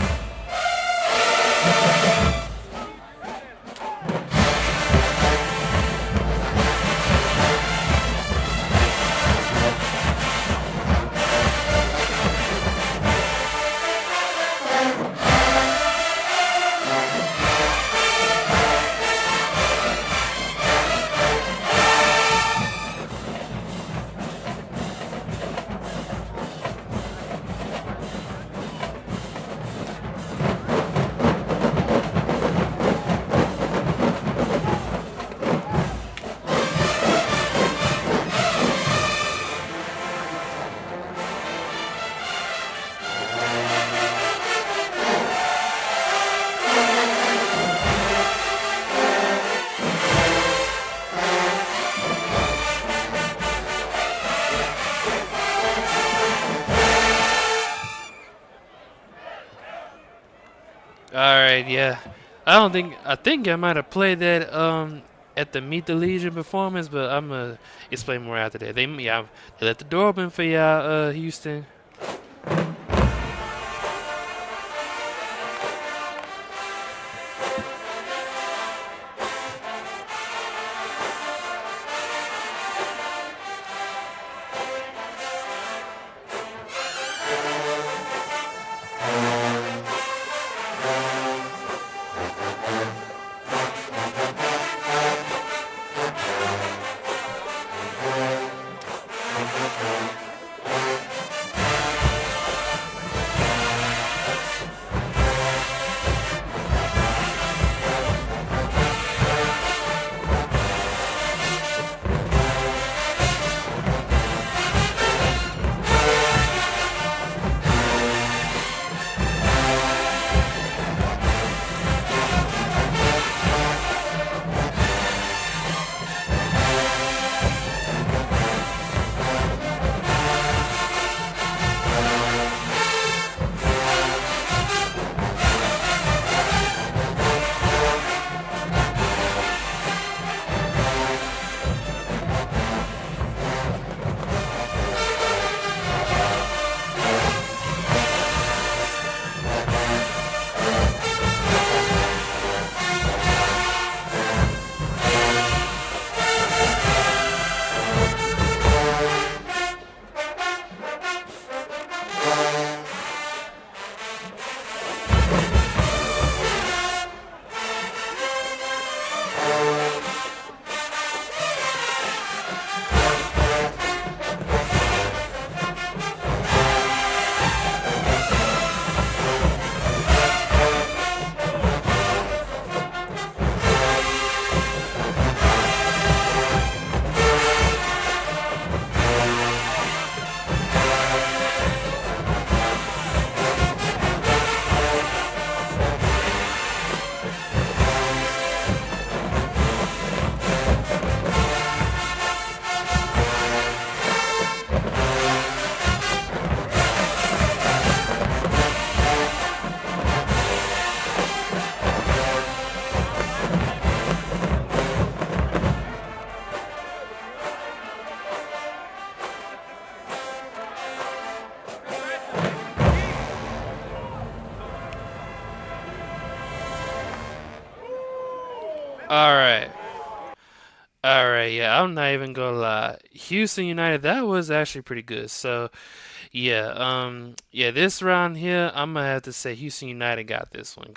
Alright, yeah. I think I might have played that at the Meet the Legion performance, but I'm gonna explain more after that. They left the door open for y'all, Houston. Alright. Alright, yeah, I'm not even gonna lie. Houston United, that was actually pretty good. So, yeah, yeah, this round here, I'm gonna have to say Houston United got this one,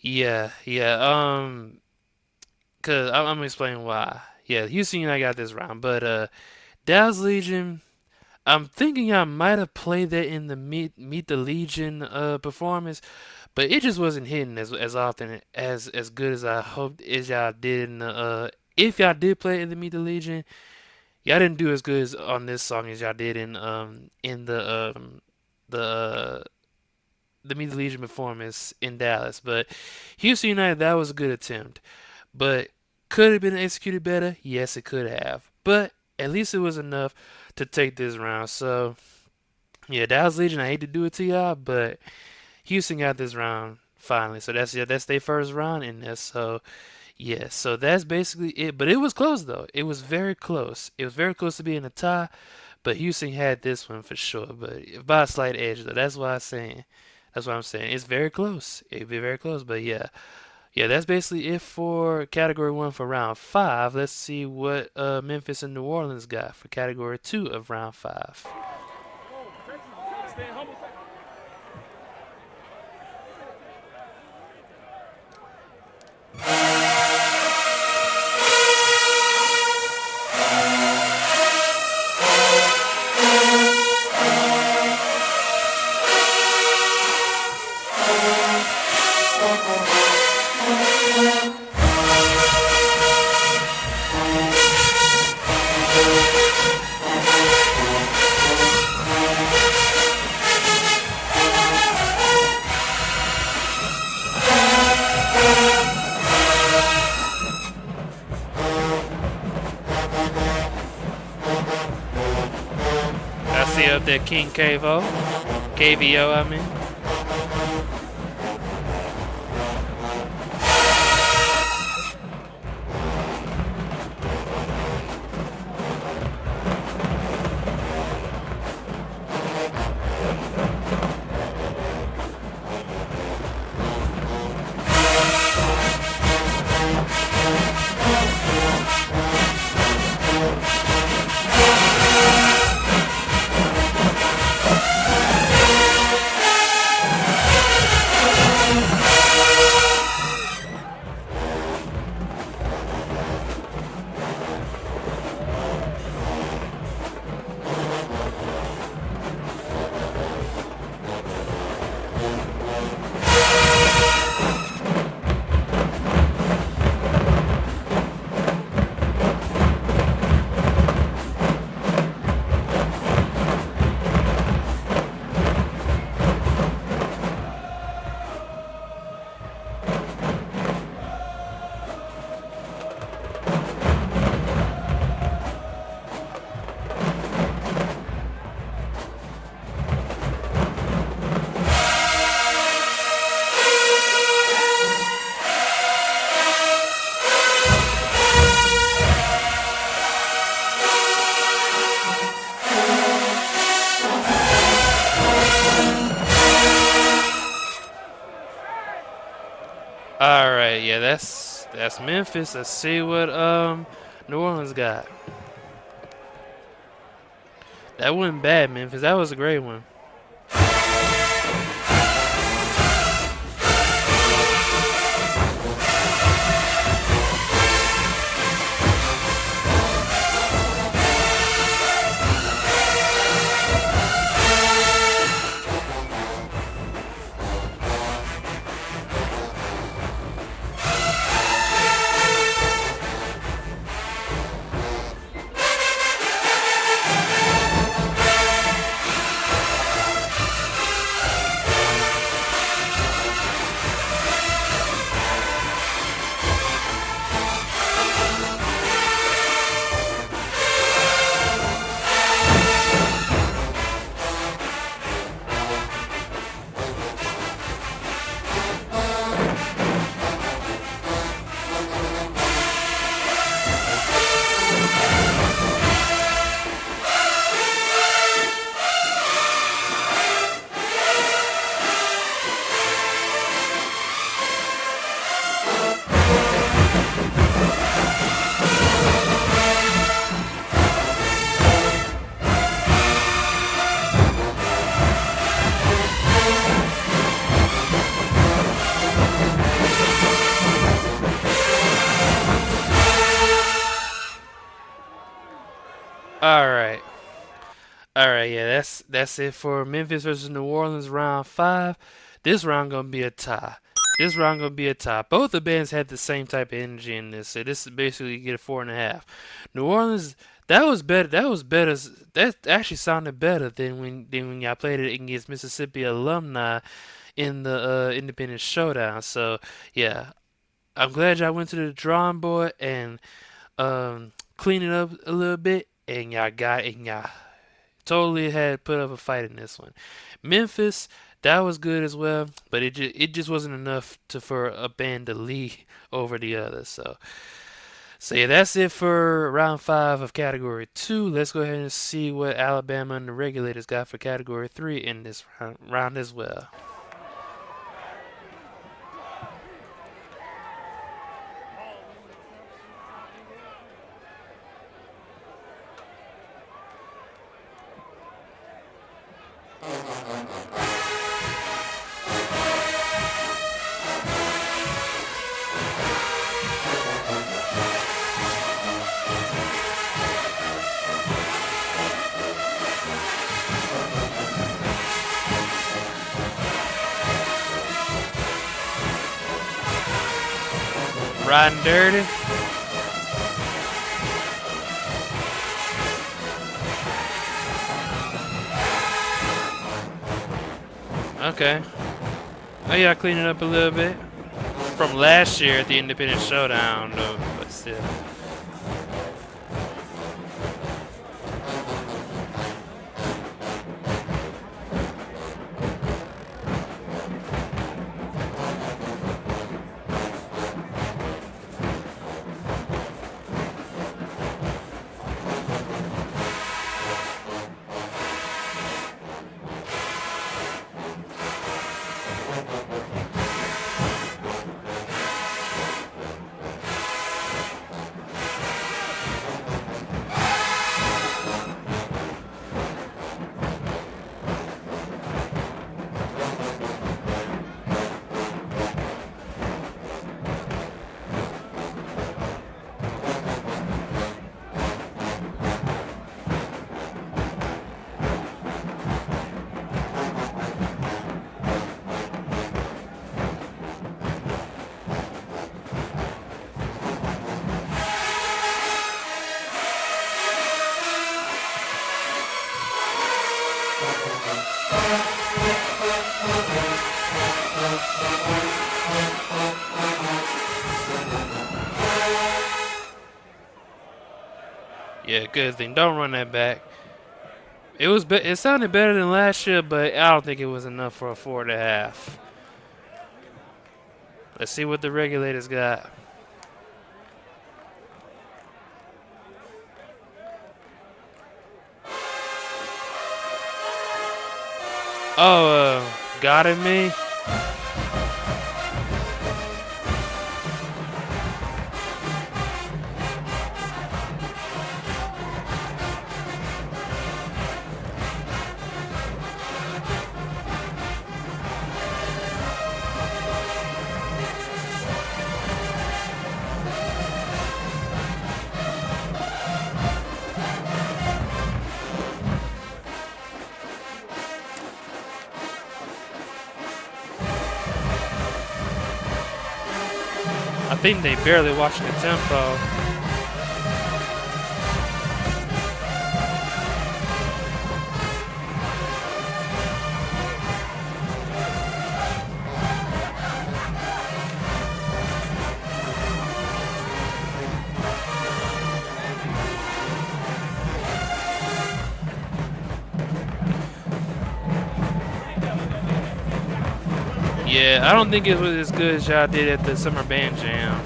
yeah, yeah, I'm gonna explain why. Yeah, Houston United got this round, but, Dallas Legion, I'm thinking I might have played that in the Meet the Legion, performance, but it just wasn't hitting as often as good as I hoped as y'all did in the if y'all did play in the Meet the Legion, y'all didn't do as good as on this song as y'all did in the the Meet the Legion performance in Dallas. But Houston United, that was a good attempt. But could it have been executed better? Yes, it could have. But at least it was enough to take this round. So yeah, Dallas Legion, I hate to do it to y'all, but Houston got this round finally. So that's their first round in this. So yeah, so that's basically it. But it was close though. It was very close. It was very close to being a tie. but Houston had this one for sure. But by a slight edge, though. That's why I'm saying. That's what I'm saying. It's very close. It'd be very close. But yeah, yeah. That's basically it for Category 1 for Round 5. Let's see what Memphis and New Orleans got for Category 2 of Round 5. I see up there King KVO. KVO, I mean. Alright, yeah, that's Memphis. Let's see what New Orleans got. That wasn't bad, Memphis. That was a great one. Alright. Alright, yeah, that's it for Memphis versus New Orleans round 5. This round gonna be a tie. This round gonna be a tie. Both the bands had the same type of energy in this. So this is basically you get a 4.5. New Orleans, that was better. That was better. That actually sounded better than when y'all played it against Mississippi alumni in the Independent Showdown. So yeah, I'm glad y'all went to the drawing board and cleaned it up a little bit, and y'all totally had put up a fight in this one. Memphis, that was good as well, but it just wasn't enough for a band to lead over the other. So yeah, that's it for round 5 of category 2. Let's go ahead and see what Alabama and the Regulators got for category 3 in this round as well. Riding dirty. Okay. Oh yeah, I cleaned it up a little bit from last year at the Independent Showdown, though, but still. Yeah, good thing. Don't run that back. It sounded better than last year, but I don't think it was enough for a 4.5. Let's see what the Regulators got. Oh, God in me. I think they barely watching the tempo. Yeah, I don't think it was as good as y'all did at the Summer Band Jam.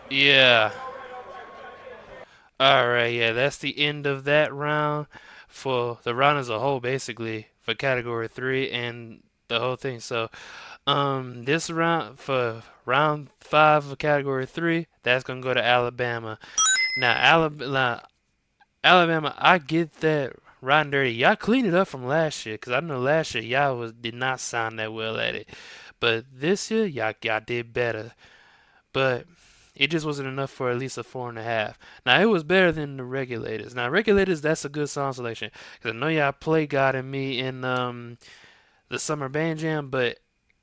Yeah. Alright, yeah, that's the end of that round for the round as a whole, basically, for category 3 and the whole thing. So, this round, for round 5 of category 3, that's gonna go to Alabama. Now, Alabama, I get that riding dirty. Y'all cleaned it up from last year, because I know last year y'all did not sound that well at it. But this year, y'all did better. But it just wasn't enough for at least a 4.5. Now it was better than the Regulators. Now Regulators, that's a good song selection because I know y'all play God and Me in the Summer Band Jam, but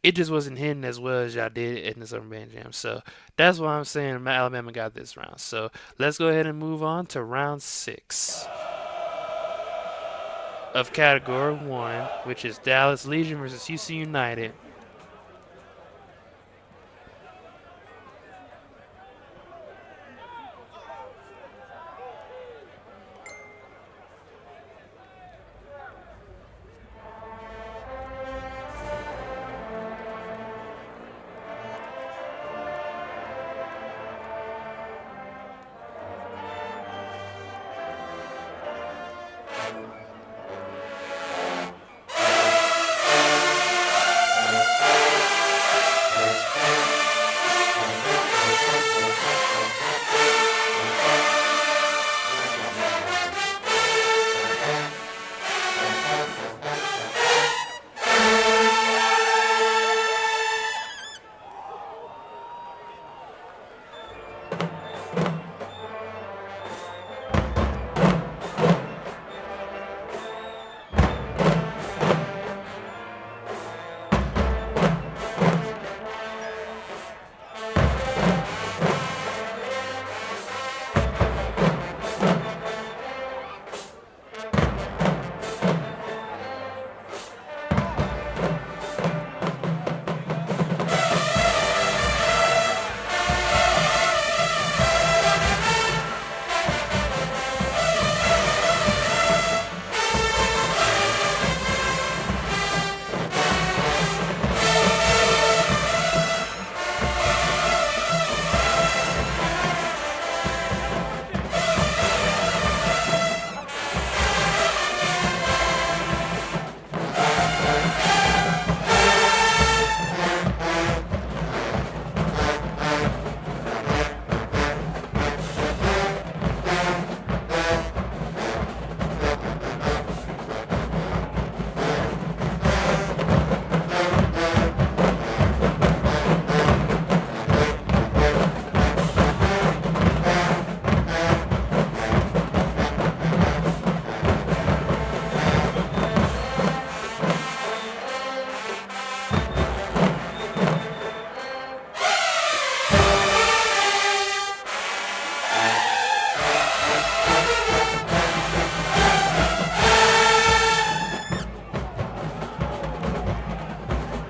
it just wasn't hitting as well as y'all did in the Summer Band Jam. So that's why I'm saying Alabama got this round. So let's go ahead and move on to round 6 of Category 1, which is Dallas Legion versus Houston United.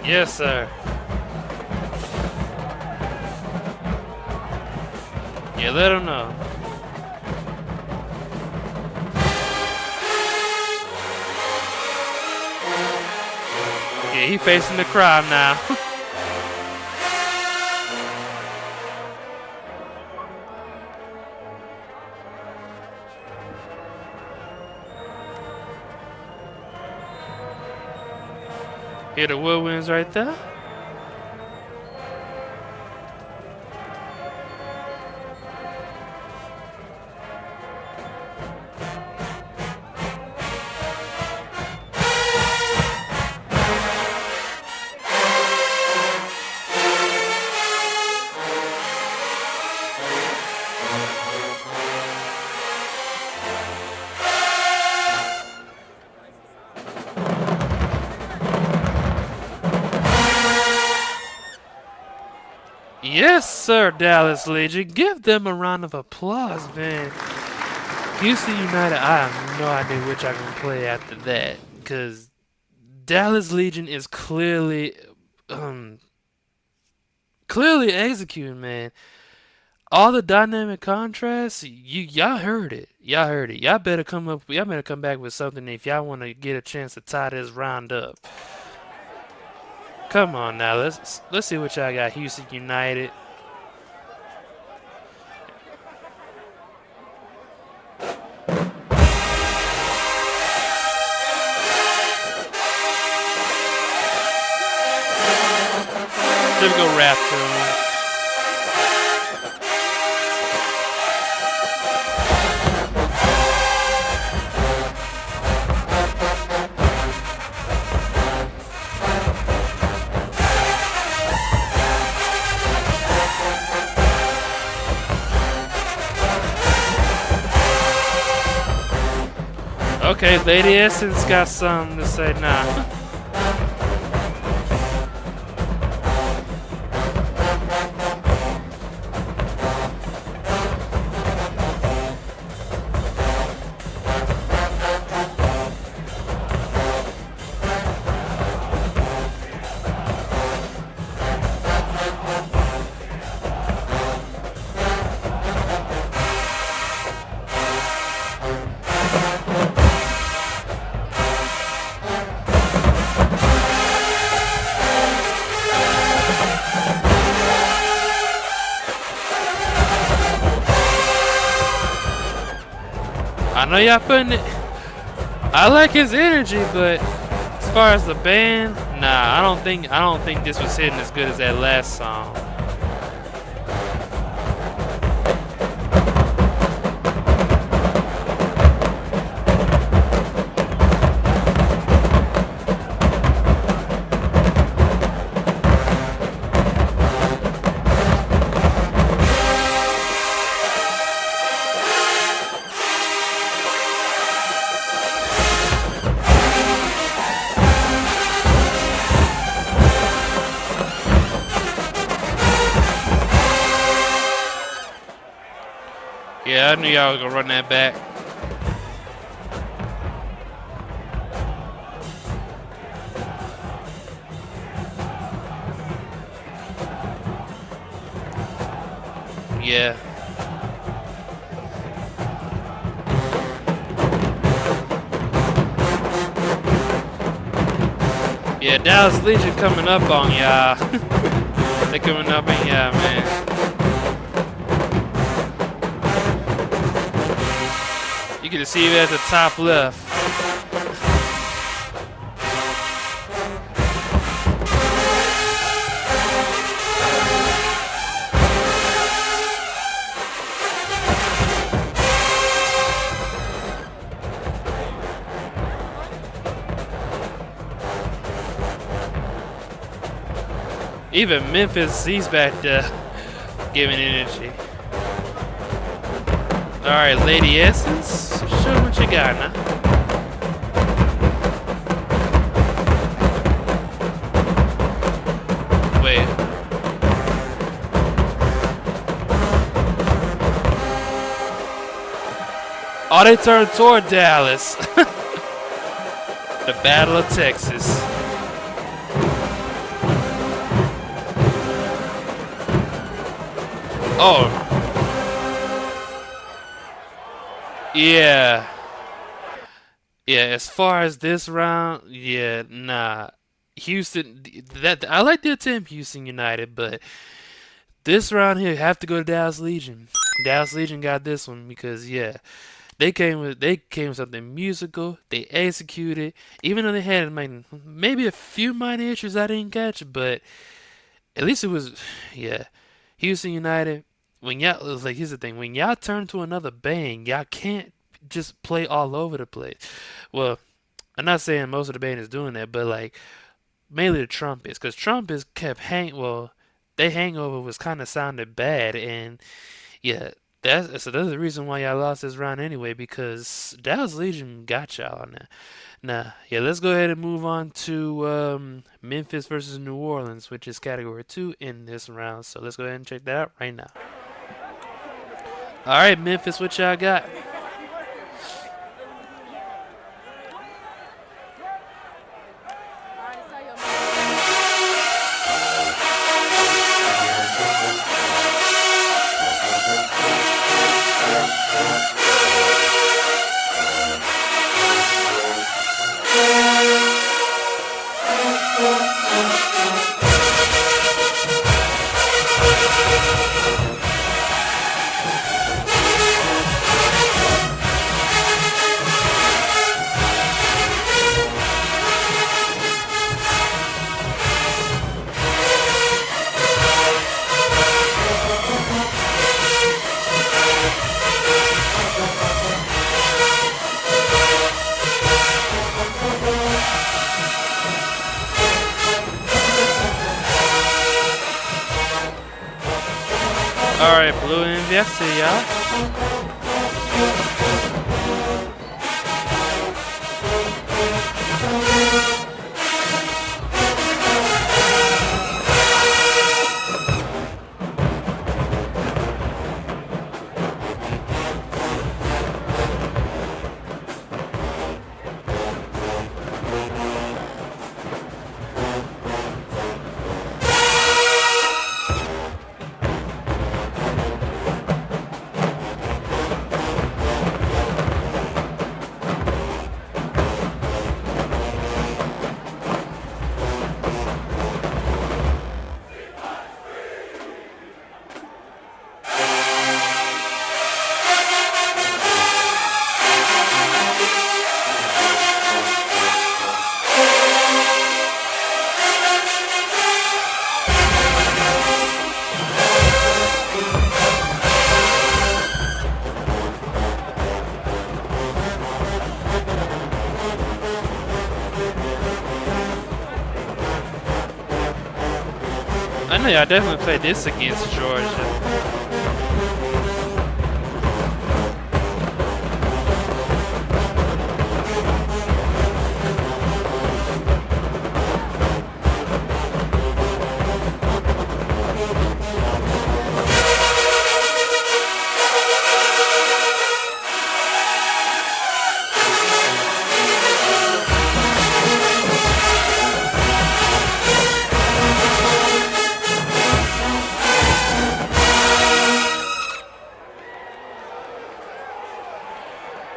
Yes, sir. Yeah, let him know. Yeah, he facing the crowd now. Hear the woodwinds right there. Yes, sir, Dallas Legion. Give them a round of applause, man. Houston United, I have no idea which I can play after that. Because Dallas Legion is clearly executing, man. All the dynamic contrasts, y'all heard it. Y'all heard it. Y'all better come back with something if y'all want to get a chance to tie this round up. Come on now, let's see what y'all got. Houston United. Typical rap tune. Okay, Lady Essence got something to say now. I know y'all putting it. I like his energy, but as far as the band, nah, I don't think this was hitting as good as that last song. Yeah, I knew y'all was gonna run that back. Yeah. Yeah, Dallas Legion coming up on y'all. They coming up on y'all, man. You can see it at the top left. Even Memphis, he's back there giving energy. Alright, Lady Essence, show what you got now. Wait. Oh, they turned toward Dallas. The Battle of Texas. Oh. Yeah. Yeah, as far as this round, yeah, nah. Houston, that I like the attempt, Houston United, but this round here have to go to Dallas Legion. Dallas Legion got this one because yeah, they came with something musical. They executed, even though they had maybe a few minor issues I didn't catch, but at least it was yeah. Houston United, when y'all like here's the thing, when y'all turn to another bang, y'all can't just play all over the place. Well, I'm not saying most of the band is doing that, but like mainly the trumpets, because trumpets kept their hangover was kind of sounded bad, and yeah, that's the reason why y'all lost this round anyway, because Dallas Legion got y'all on that. Nah, yeah, let's go ahead and move on to Memphis versus New Orleans, which is category 2 in this round. So let's go ahead and check that out right now. All right, Memphis, what y'all got? Alright, Blue Envy, I see y'all. know I definitely played this against Georgia.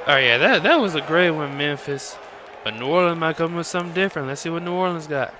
Oh yeah, that was a great one, Memphis. But New Orleans might come with something different. Let's see what New Orleans got.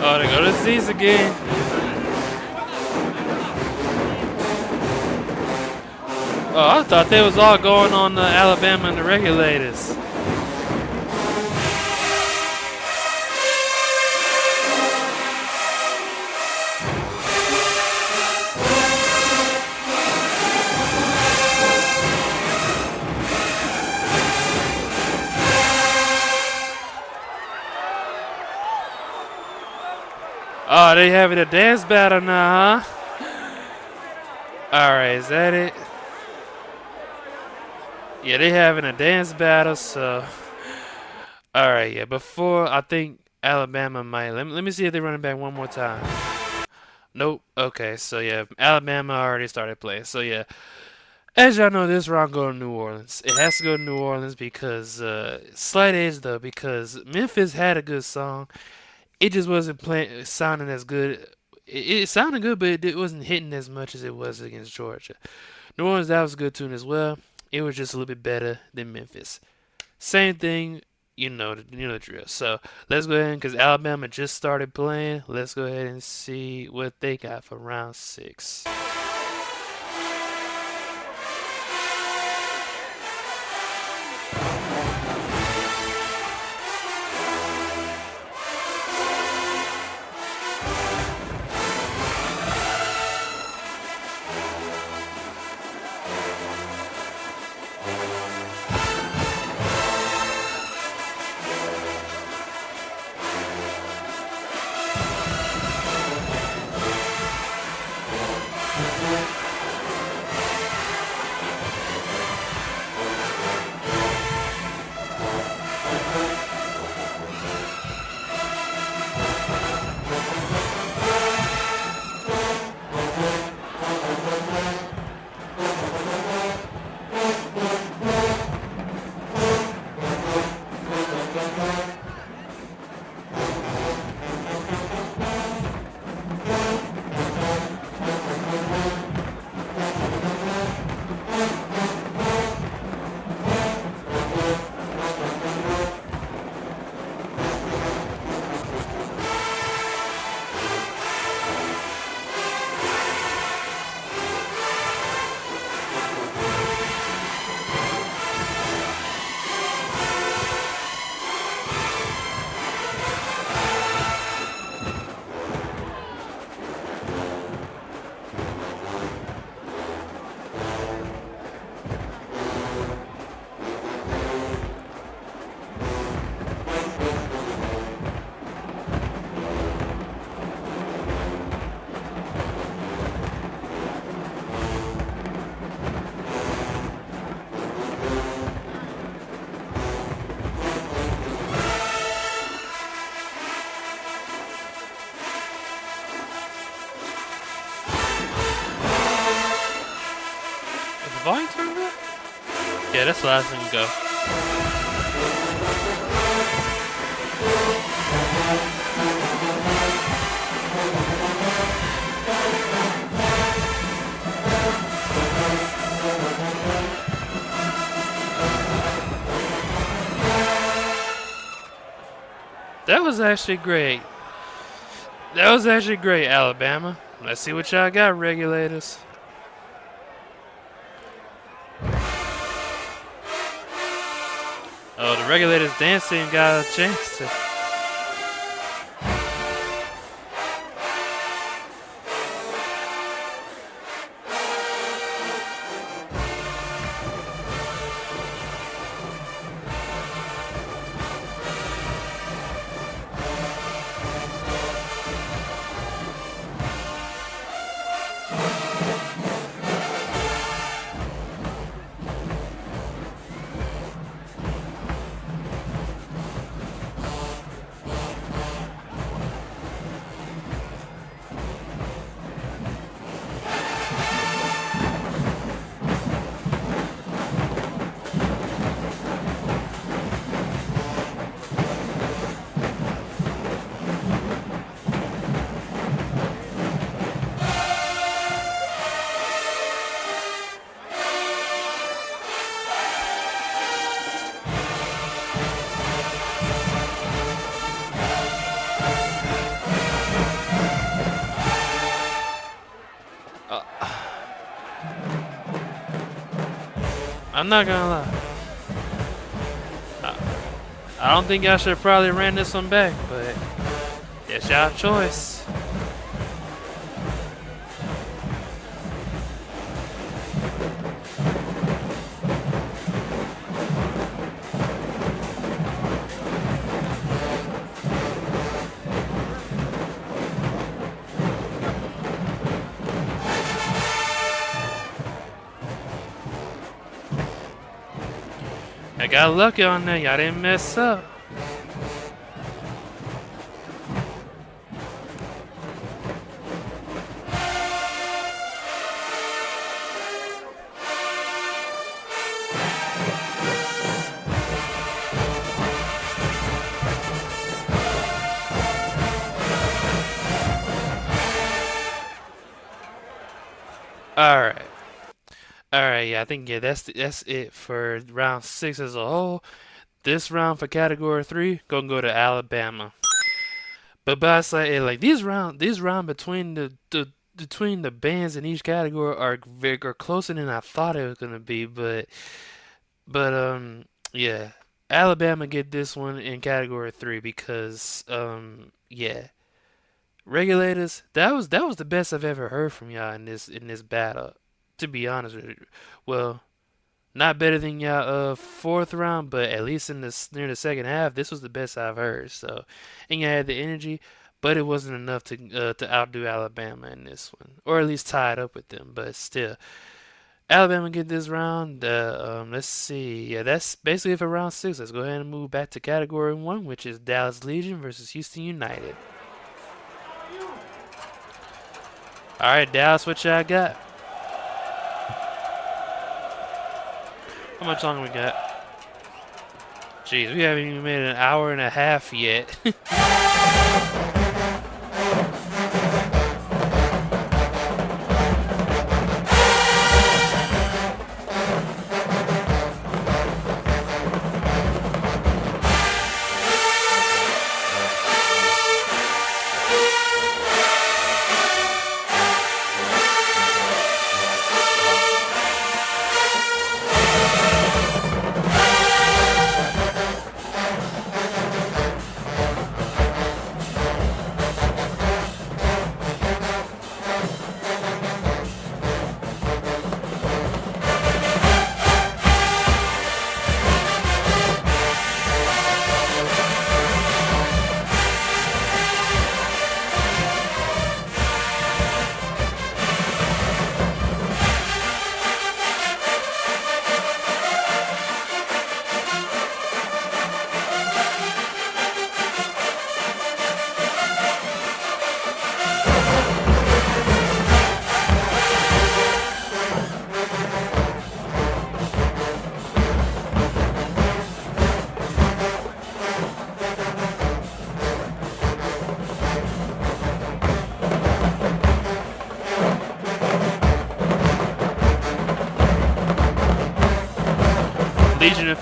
Oh, they go to Z's again. Oh, I thought they was all going on Alabama and the Regulators. Oh, they having a dance battle now, huh? Alright, is that it? Yeah, they having a dance battle, so... Alright, yeah, before, I think Alabama might... Let me see if they run it back one more time. Nope. Okay, so yeah, Alabama already started playing. So yeah, as y'all know, this round go to New Orleans. It has to go to New Orleans because... slight edge, though, because Memphis had a good song. It just wasn't sounding as good. It sounded good, but it wasn't hitting as much as it was against Georgia. New Orleans, that was a good tune as well. It was just a little bit better than Memphis. Same thing, you know the drill. So let's go ahead, because Alabama just started playing. Let's go ahead and see what they got for round 6. That's where I was gonna go. That was actually great. That was actually great, Alabama. Let's see what y'all got, Regulators. Oh, the Regulators dancing got a chance to. I'm not gonna lie. I don't think y'all should have probably ran this one back, but it's y'all choice. I got lucky on that. Y'all didn't mess up. Alright. Alright, yeah, I think that's it for round 6 as a whole. This round for category 3 gonna go to Alabama. But I say like these round between the bands in each category are closer than I thought it was gonna be, but yeah. Alabama get this one in category 3 because yeah. Regulators, that was the best I've ever heard from y'all in this battle. To be honest with you, well, not better than y'all fourth round, but at least in this near the second half, this was the best I've heard. So, and y'all had the energy, but it wasn't enough to outdo Alabama in this one, or at least tie it up with them. But still, Alabama get this round. Let's see, yeah, that's basically it for round 6. Let's go ahead and move back to category 1, which is Dallas Legion versus Houston United. All right, Dallas, what y'all got? How much longer we got? Jeez, we haven't even made an hour and a half yet.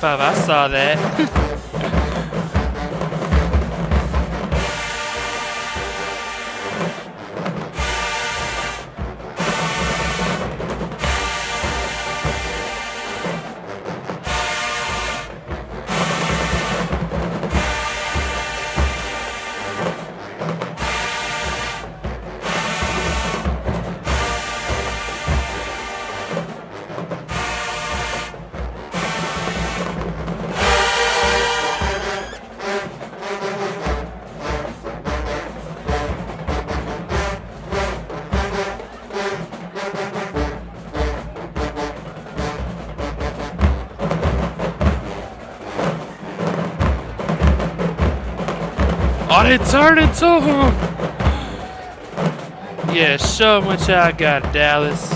225. I saw that. Oh, they turned into him! Yeah, show them what y'all got, Dallas.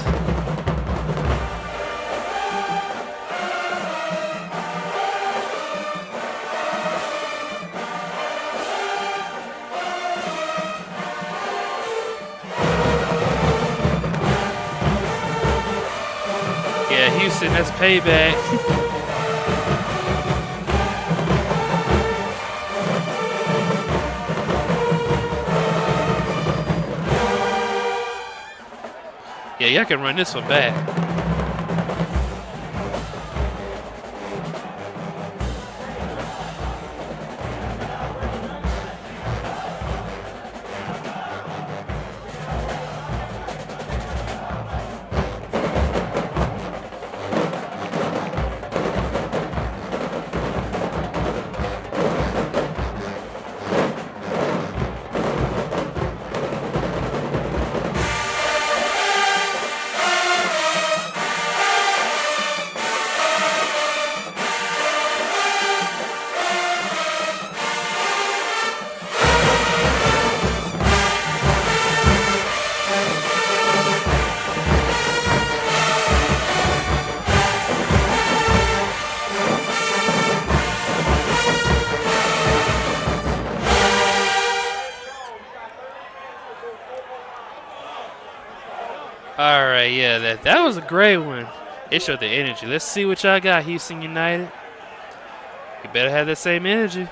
Yeah, Houston, that's payback. Yeah, y'all can run this one back. Alright, yeah, that was a great one. It showed the energy. Let's see what y'all got, Houston United. You better have that same energy.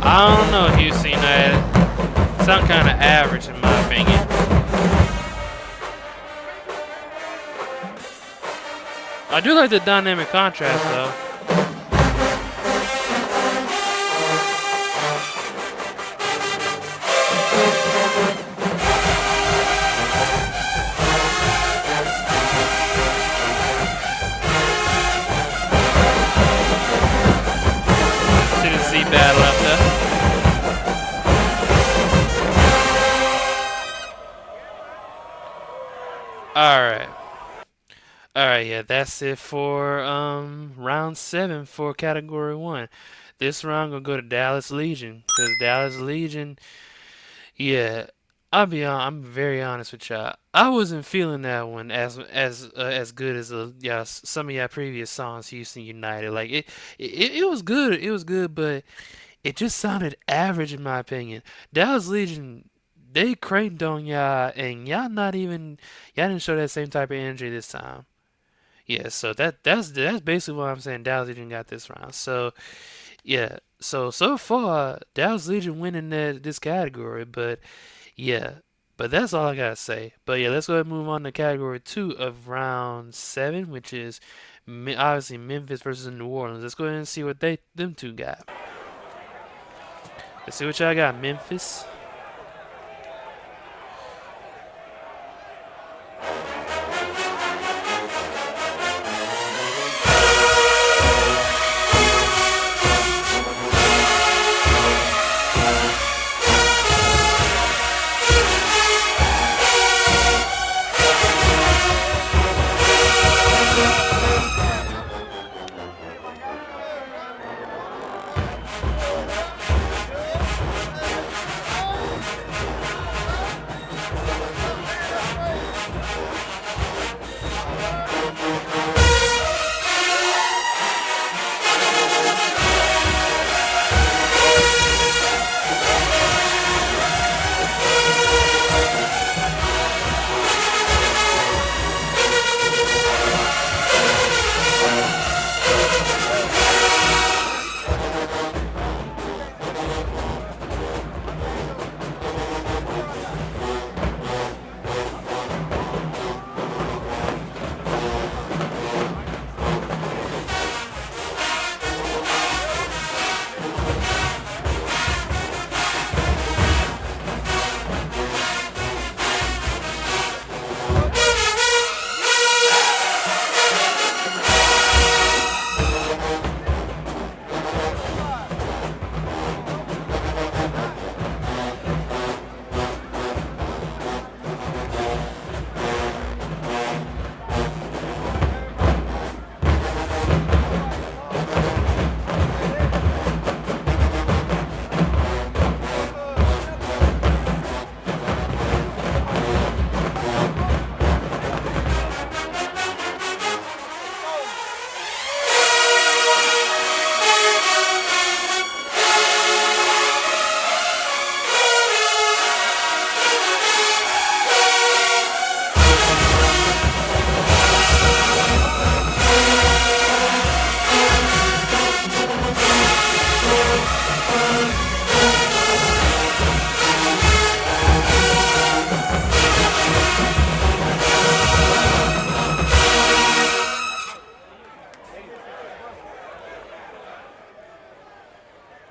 I don't know, Houston United. Some kind of average, in my opinion. I do like the dynamic contrast, though. See the C battle up there. Alright. Alright, yeah, that's it for round 7 for category 1. This round gonna go to Dallas Legion, because Dallas Legion, yeah, I'm very honest with y'all. I wasn't feeling that one as good as some of y'all previous songs, Houston United. Like it was good. It was good, but it just sounded average in my opinion. Dallas Legion, they cranked on y'all, and y'all didn't show that same type of energy this time. Yeah, so that's basically what I'm saying. Dallas Legion got this round. So yeah, so far Dallas Legion winning this category, but yeah, but that's all I gotta say. But yeah, let's go ahead and move on to category 2 of round 7, which is obviously Memphis versus New Orleans. Let's go ahead and see what them two got. Let's see what y'all got, Memphis.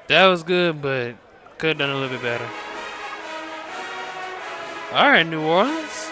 That was good, but could have done a little bit better. All right, New Orleans.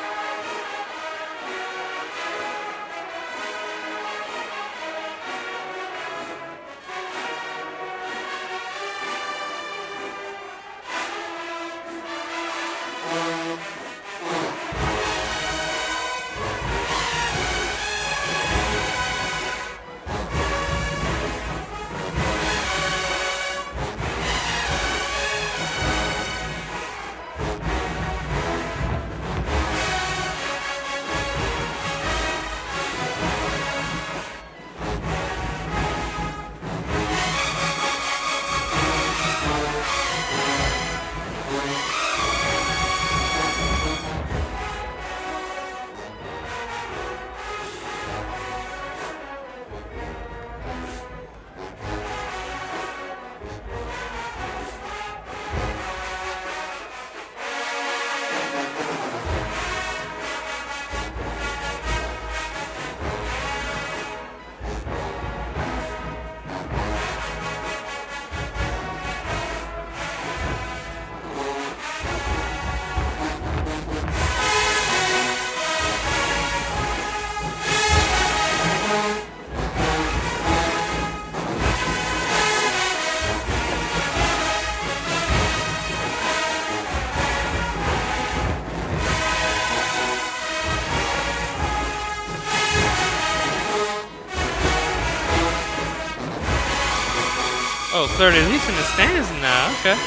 Oh, third at least in the stands now. Okay.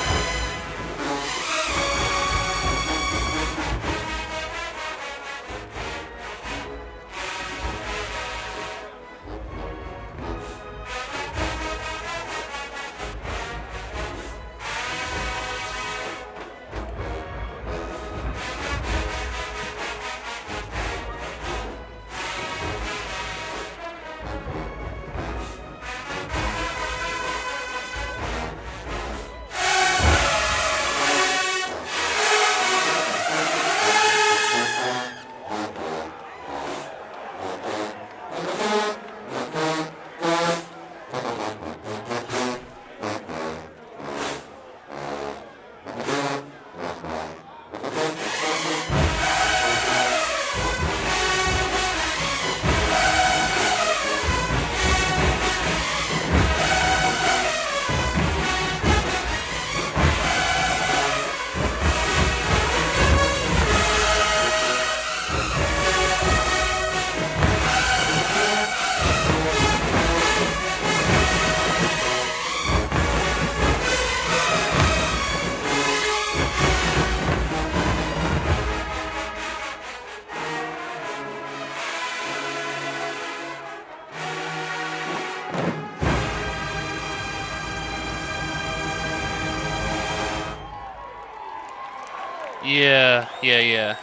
Yeah.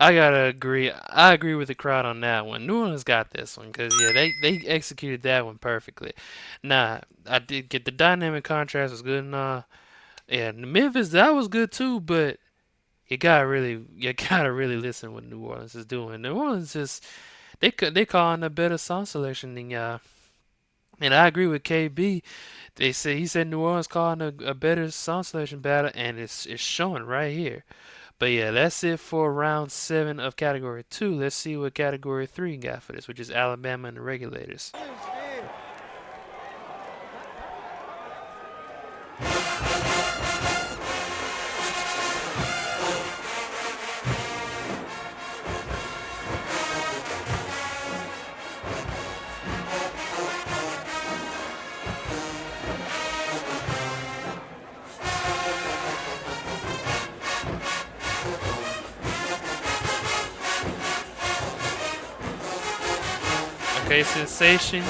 I gotta agree. I agree with the crowd on that one. New Orleans got this one because yeah, they executed that one perfectly. Nah, I did get the dynamic contrast was good and yeah, Memphis that was good too, but you gotta really listen what New Orleans is doing. New Orleans just they calling a better song selection than y'all. And I agree with KB. He said New Orleans calling a better song selection battle, and it's showing right here. But yeah, that's it for round 7 of category 2. Let's see what category 3 got for this, which is Alabama and the Regulators. Okay, Sensation.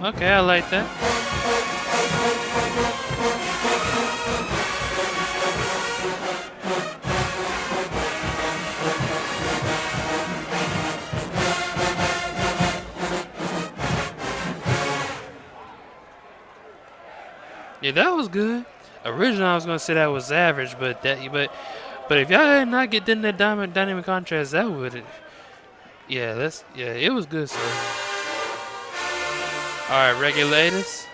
Okay, I like that. Yeah, that was good. Originally, I was gonna say that was average, but if y'all had not get in that dynamic contrast, that would, it was good, sir. All right, Regulators.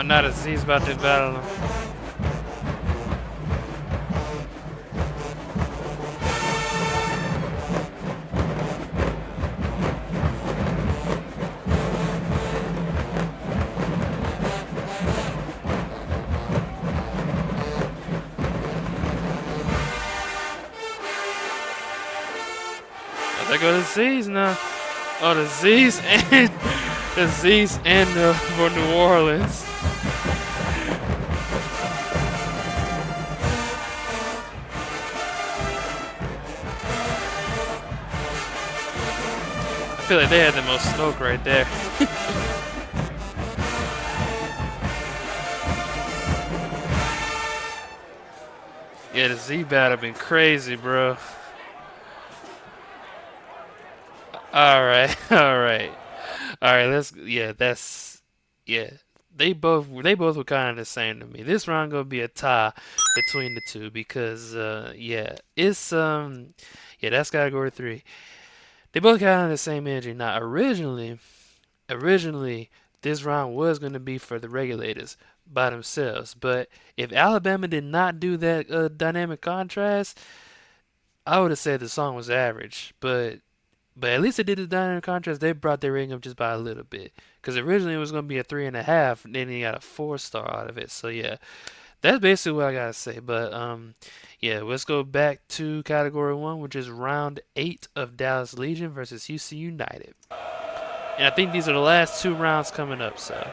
not as he's about to battle him. There go the Z's now. Oh, the Z's and the Z's and for New Orleans. I feel like they had the most smoke right there. Yeah, the Z battle been crazy, bro. Alright, alright. Alright, They both were kind of the same to me. This round gonna be a tie between the two because that's category 3. They both kind of the same energy. Now originally this round was gonna be for the Regulators by themselves, but if Alabama did not do that dynamic contrast, I would have said the song was average, but at least they did the dynamic contrast. They brought their rating up just by a little bit. Because originally it was going to be a 3.5, then you got a 4-star out of it. So yeah, that's basically what I gotta say. But let's go back to category 1, which is round 8 of Dallas Legion versus Houston United. And I think these are the last 2 rounds coming up. So.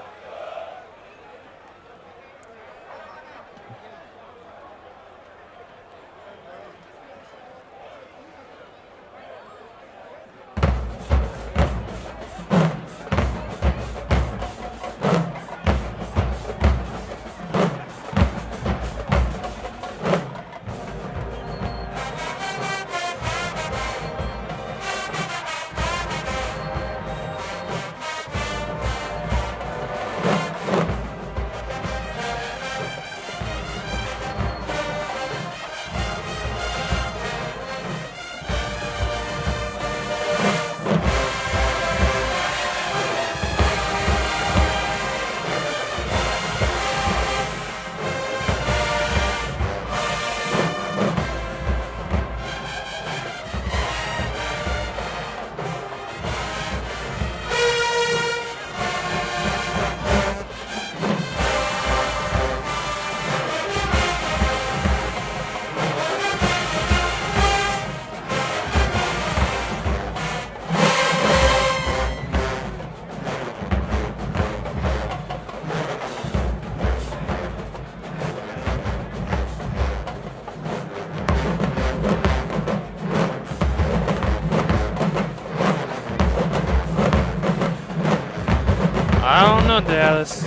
I don't know, Dallas.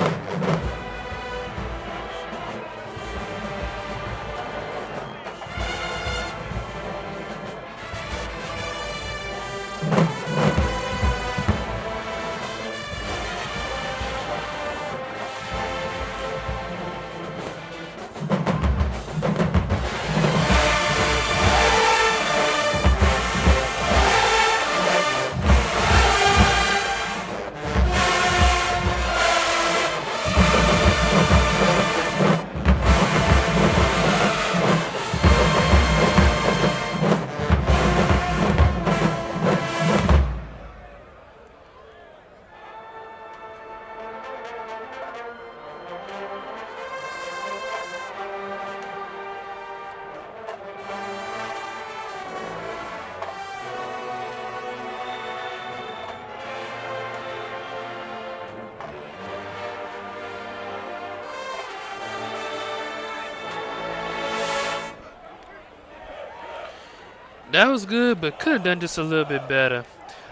That was good, but could have done just a little bit better.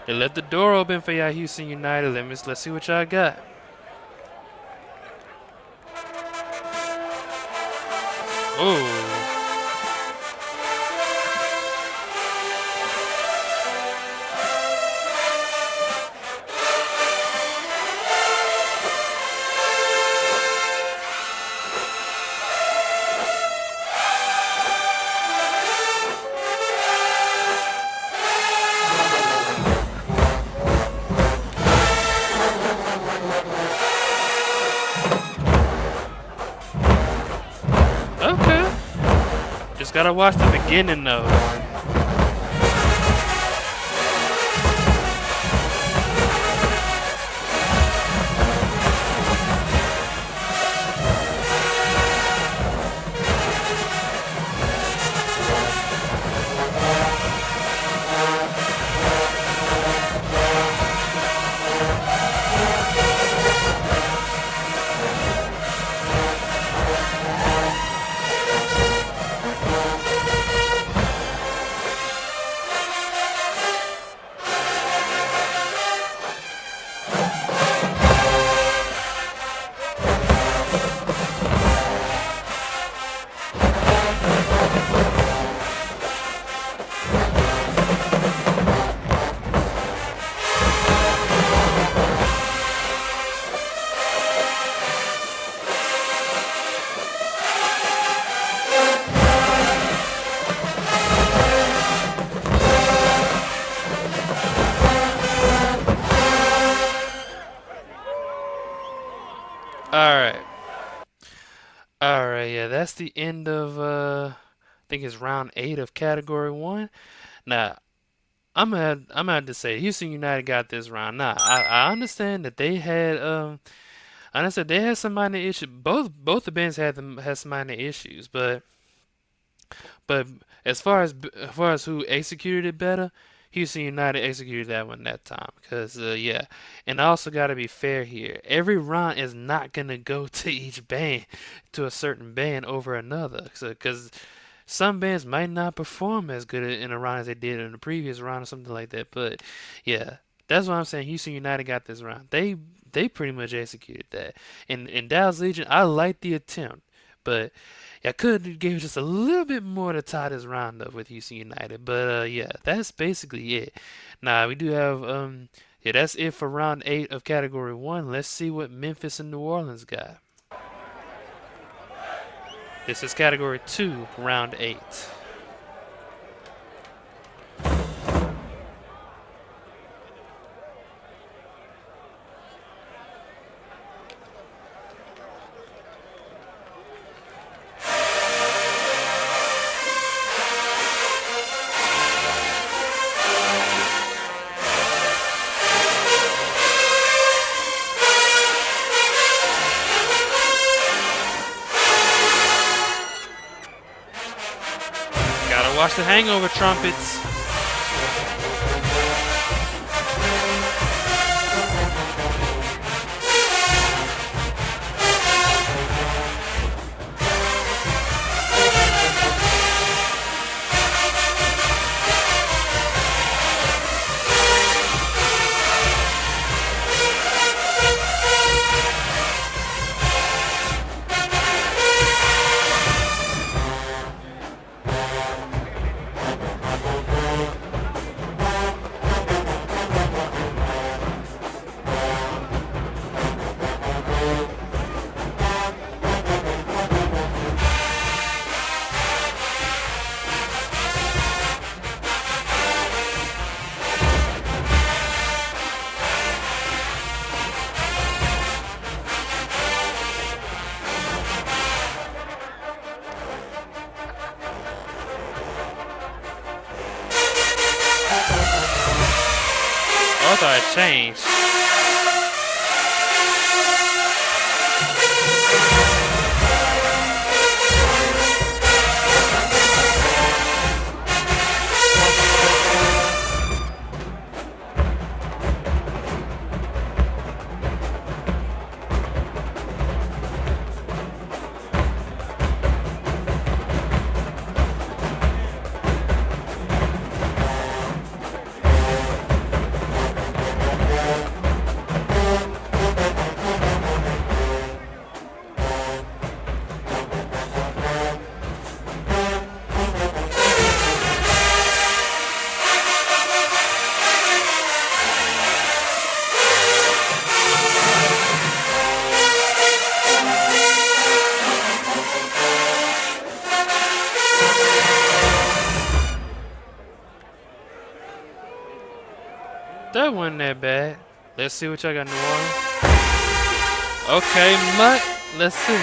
They left the door open for y'all Houston United. Let's see what y'all got. Oh. Just gotta watch the beginning though. Alright, yeah, that's the end of I think it's round 8 of category 1. Now, I'm gonna have to say Houston United got this round. Now, I understand that they had I understand they had some minor issues. Both the bands had some minor issues, but as far as who executed it better, Houston United executed that one that time. Cause yeah, and I also got to be fair here. Every round is not gonna go to each band, to a certain band over another. So, cause some bands might not perform as good in a round as they did in the previous round or something like that. But yeah, that's what I'm saying. Houston United got this round. They pretty much executed that. And in Dallas Legion, I liked the attempt, but I could have gave just a little bit more to tie this round up with Houston United. But yeah, that's basically it. Now we do have yeah, that's it for round 8 of category 1. Let's see what Memphis and New Orleans got. This is category 2, round 8. Gotta watch the hangover trumpets. I thought it changed. That wasn't that bad. Let's see what y'all got in New Orleans. Okay, Mutt. Let's see.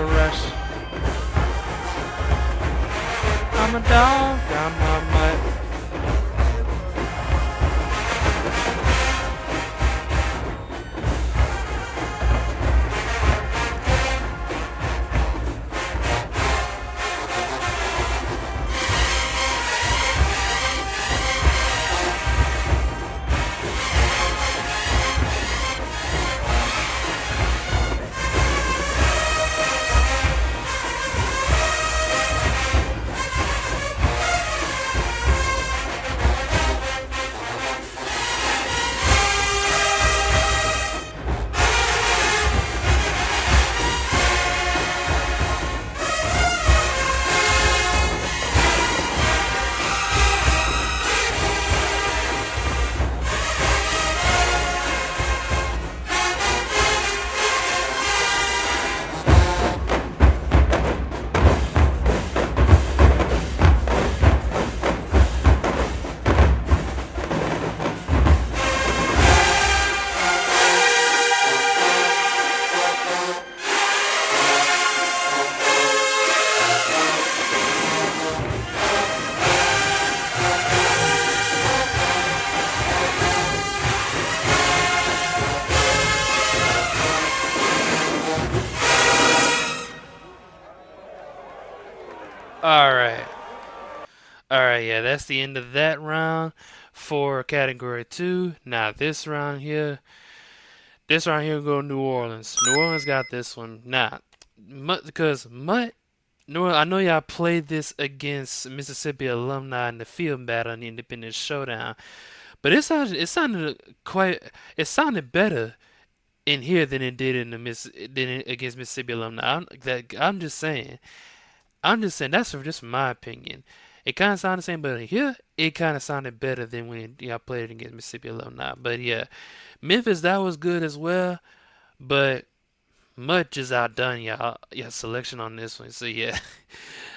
no rush. I'm a dog, I'm a mutt. Alright. Alright, yeah, that's the end of that round for category 2. Now this round here will go New Orleans. New Orleans got this one. Now, because Mutt, I know y'all played this against Mississippi alumni in the field battle in the Independent Showdown, but it sounded better in here than it did in against Mississippi alumni. I'm just saying. That's just my opinion. It kind of sounded the same, but here it kind of sounded better than when y'all played it against Mississippi alumni. But yeah, Memphis, that was good as well, but much is outdone y'all selection on this one. So yeah,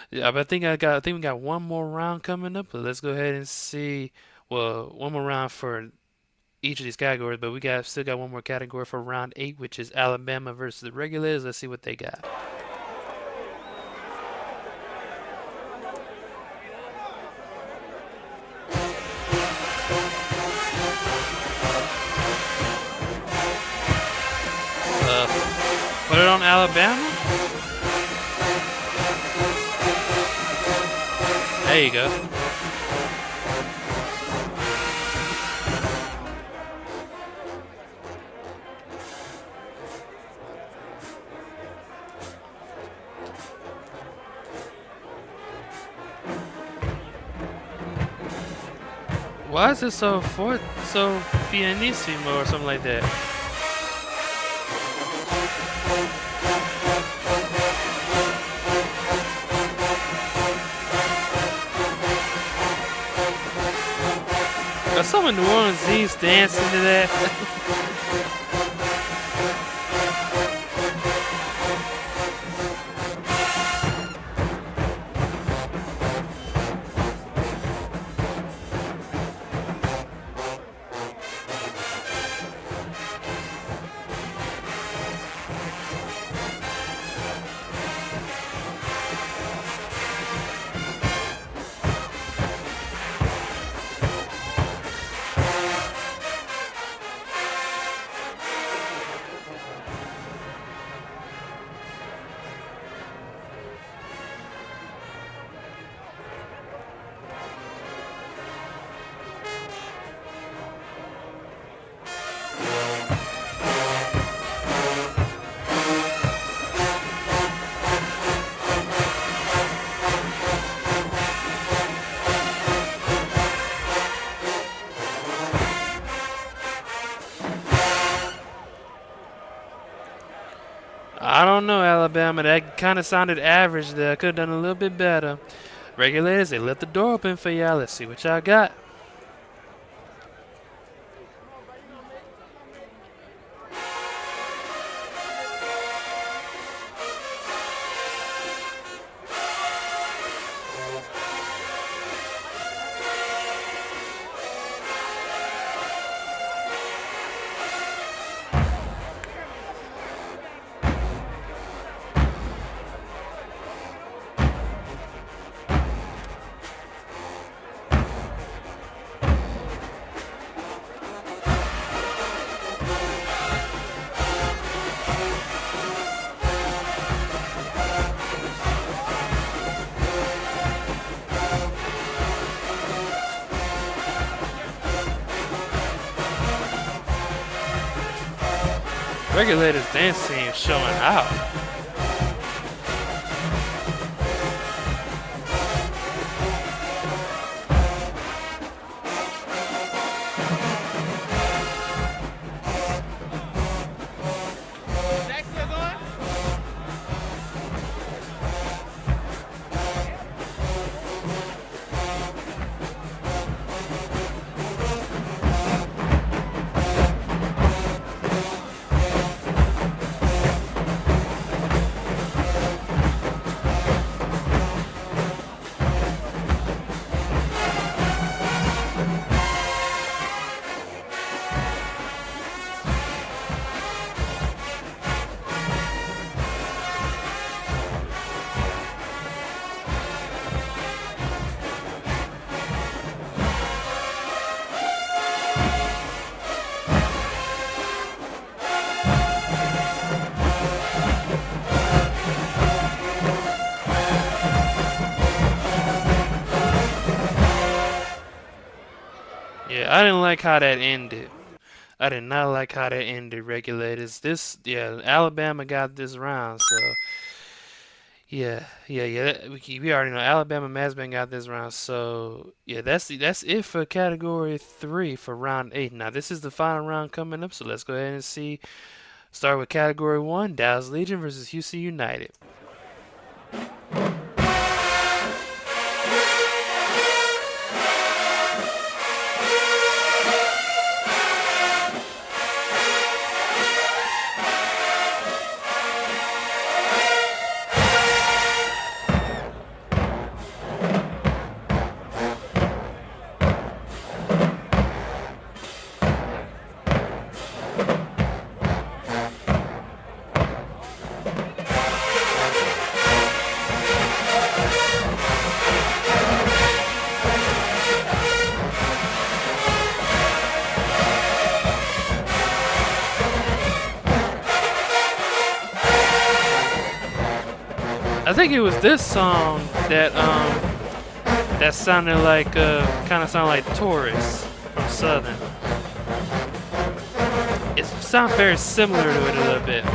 yeah. But I think we got one more round coming up. But let's go ahead and see. Well, one more round for each of these categories, but still got one more category for round 8, which is Alabama versus the Regulators. Let's see what they got. Put it on Alabama. There you go. Why is it so pianissimo or something like that? Are some of New Orleans Z's dancing to that? I don't know, Alabama. That kind of sounded average there. I could have done a little bit better. Regulators, they left the door open for y'all. Let's see what y'all got. Regulators dance team showing out. Yeah, I didn't like how that ended. I did not like how that ended, Regulators. Yeah, Alabama got this round, so yeah. We already know Alabama Masman got this round, so yeah, that's it for Category 3 for Round 8. Now this is the final round coming up, so let's go ahead and see. Start with Category 1, Dallas Legion versus Houston United. I think it was this song that sounded like kind of sounded like Taurus from Southern. It sounds very similar to it a little bit.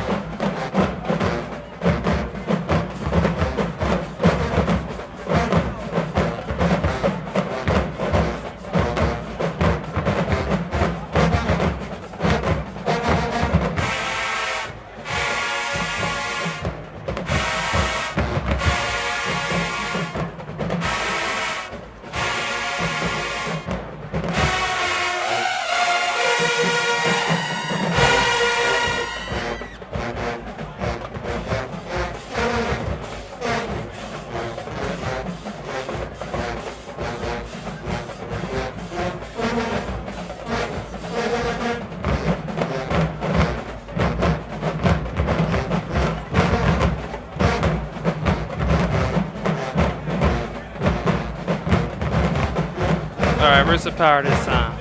Alright, where's the power this time?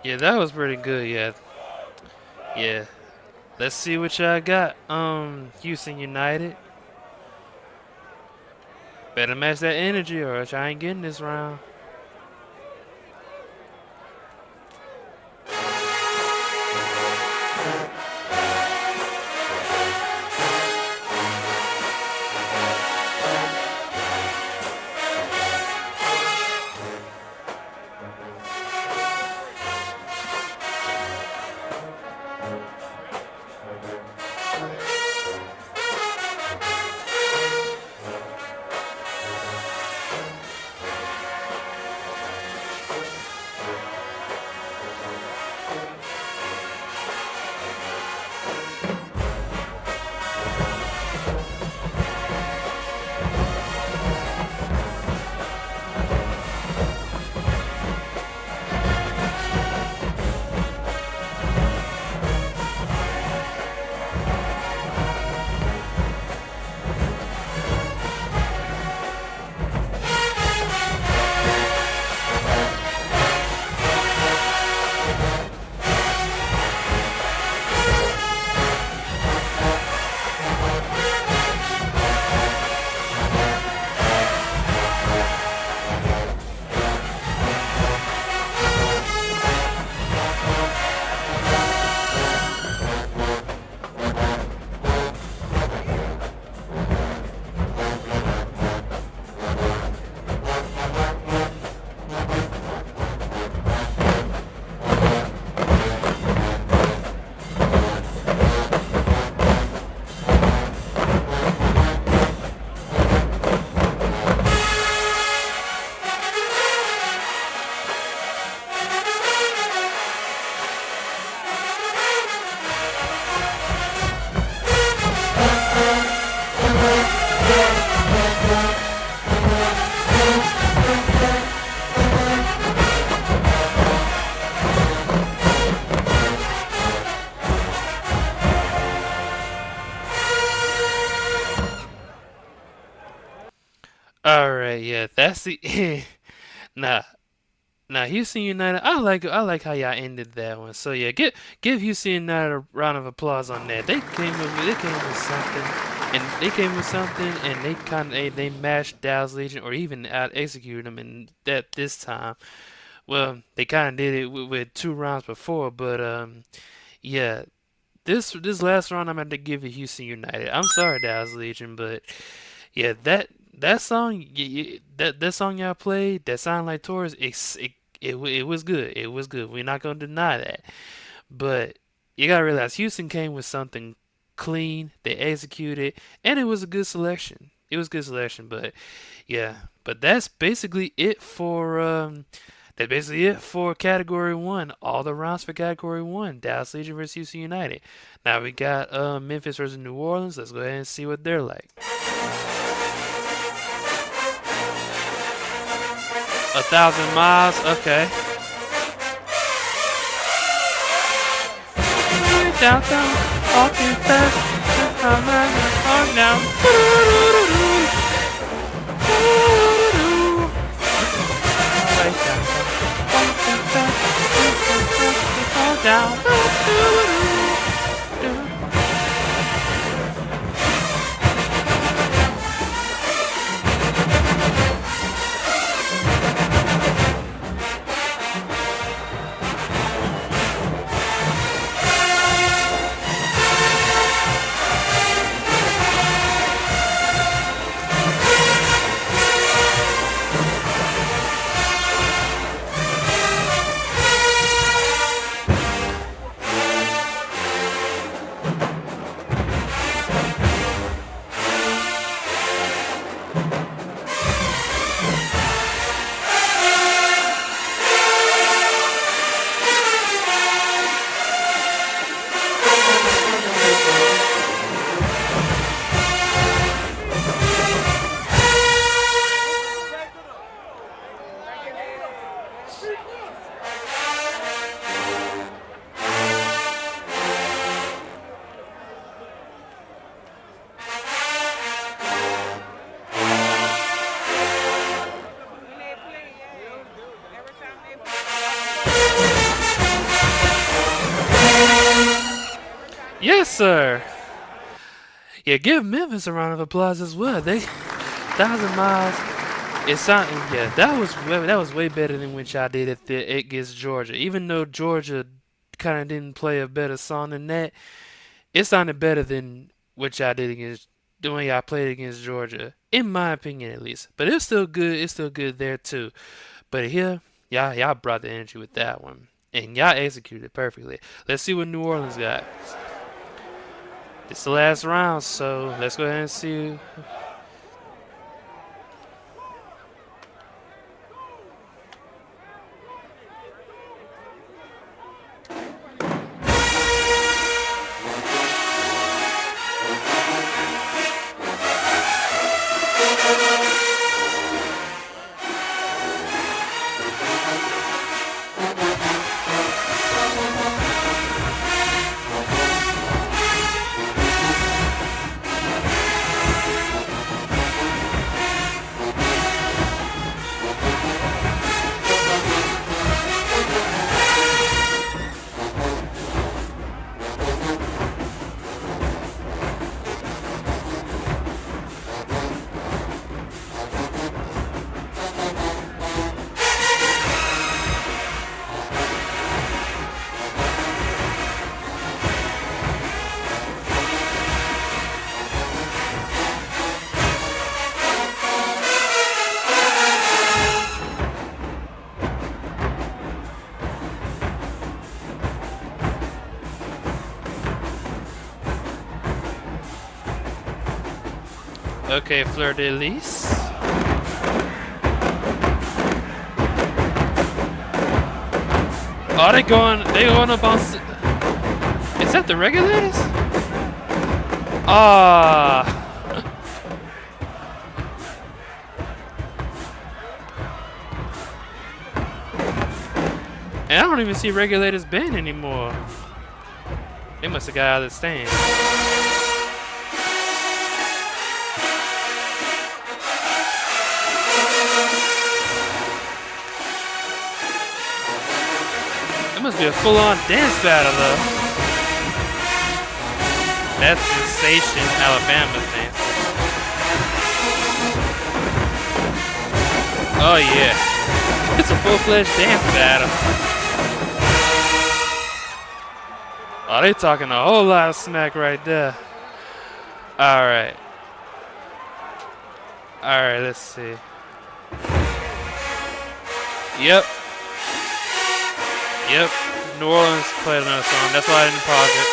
Yeah, that was pretty good, yeah. Let's see what y'all got. Houston United. Better match that energy or else I ain't getting this round. yeah, that's the nah. Now Houston United, I like how y'all ended that one. So yeah, give Houston United a round of applause on that. They came with something, and they kind of they matched Dallas Legion or even out executed them in that this time. Well, they kind of did it with 2 rounds before, but yeah, this last round I'm going to give it Houston United. I'm sorry Dallas Legion, but yeah, that song that song y'all played that sounded like Taurus, it was good. It was good. We're not gonna deny that. But you gotta realize Houston came with something clean. They executed, and it was a good selection. It was a good selection. But yeah, but that's basically it for Category One. All the rounds for Category One. Dallas Legion versus Houston United. Now we got Memphis versus New Orleans. Let's go ahead and see what they're like. 1,000 miles. Okay. Downtown, walking fast. I'm now. Down. Yes, sir. Yeah, give Memphis a round of applause as well. They 1,000 miles. It sounded that was way better than what y'all did against Georgia. Even though Georgia kind of didn't play a better song than that, it sounded better than what y'all did against the way y'all played against Georgia, in my opinion at least. But it's still good. It's still good there too. But here, y'all brought the energy with that one, and y'all executed perfectly. Let's see what New Orleans got. It's the last round, so let's go ahead and see. Okay, Fleur de Lis. Oh, they going up on. Is that the Regulators? Ah. And I don't even see Regulators banned anymore. They must have got out of the stand. must be a full-on dance battle, though. That's Sensation, Alabama's dance. Oh yeah, it's a full-fledged dance battle. Oh, they talking a whole lot of smack right there. All right, let's see. Yep. New Orleans played another song. That's why I didn't pause it.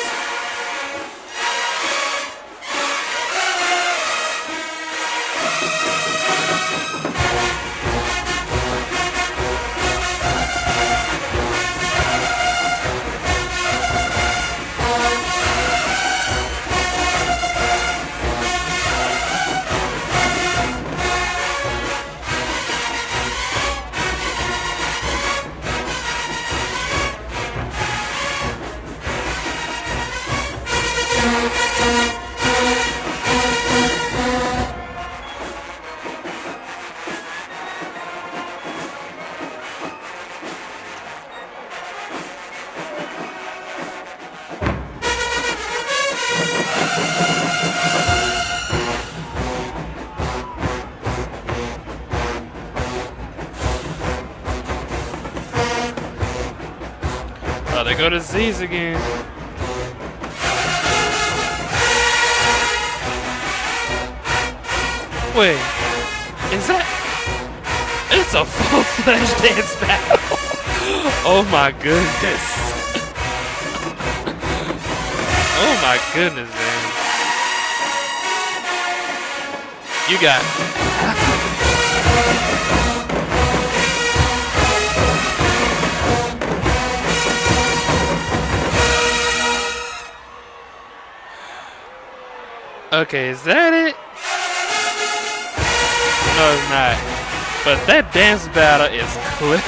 Oh, they go to Z's again. Wait, is that? It's a full-fledged dance battle. Oh my goodness. Oh my goodness, man. You got okay, is that it? No, it's not. But that dance battle is clear.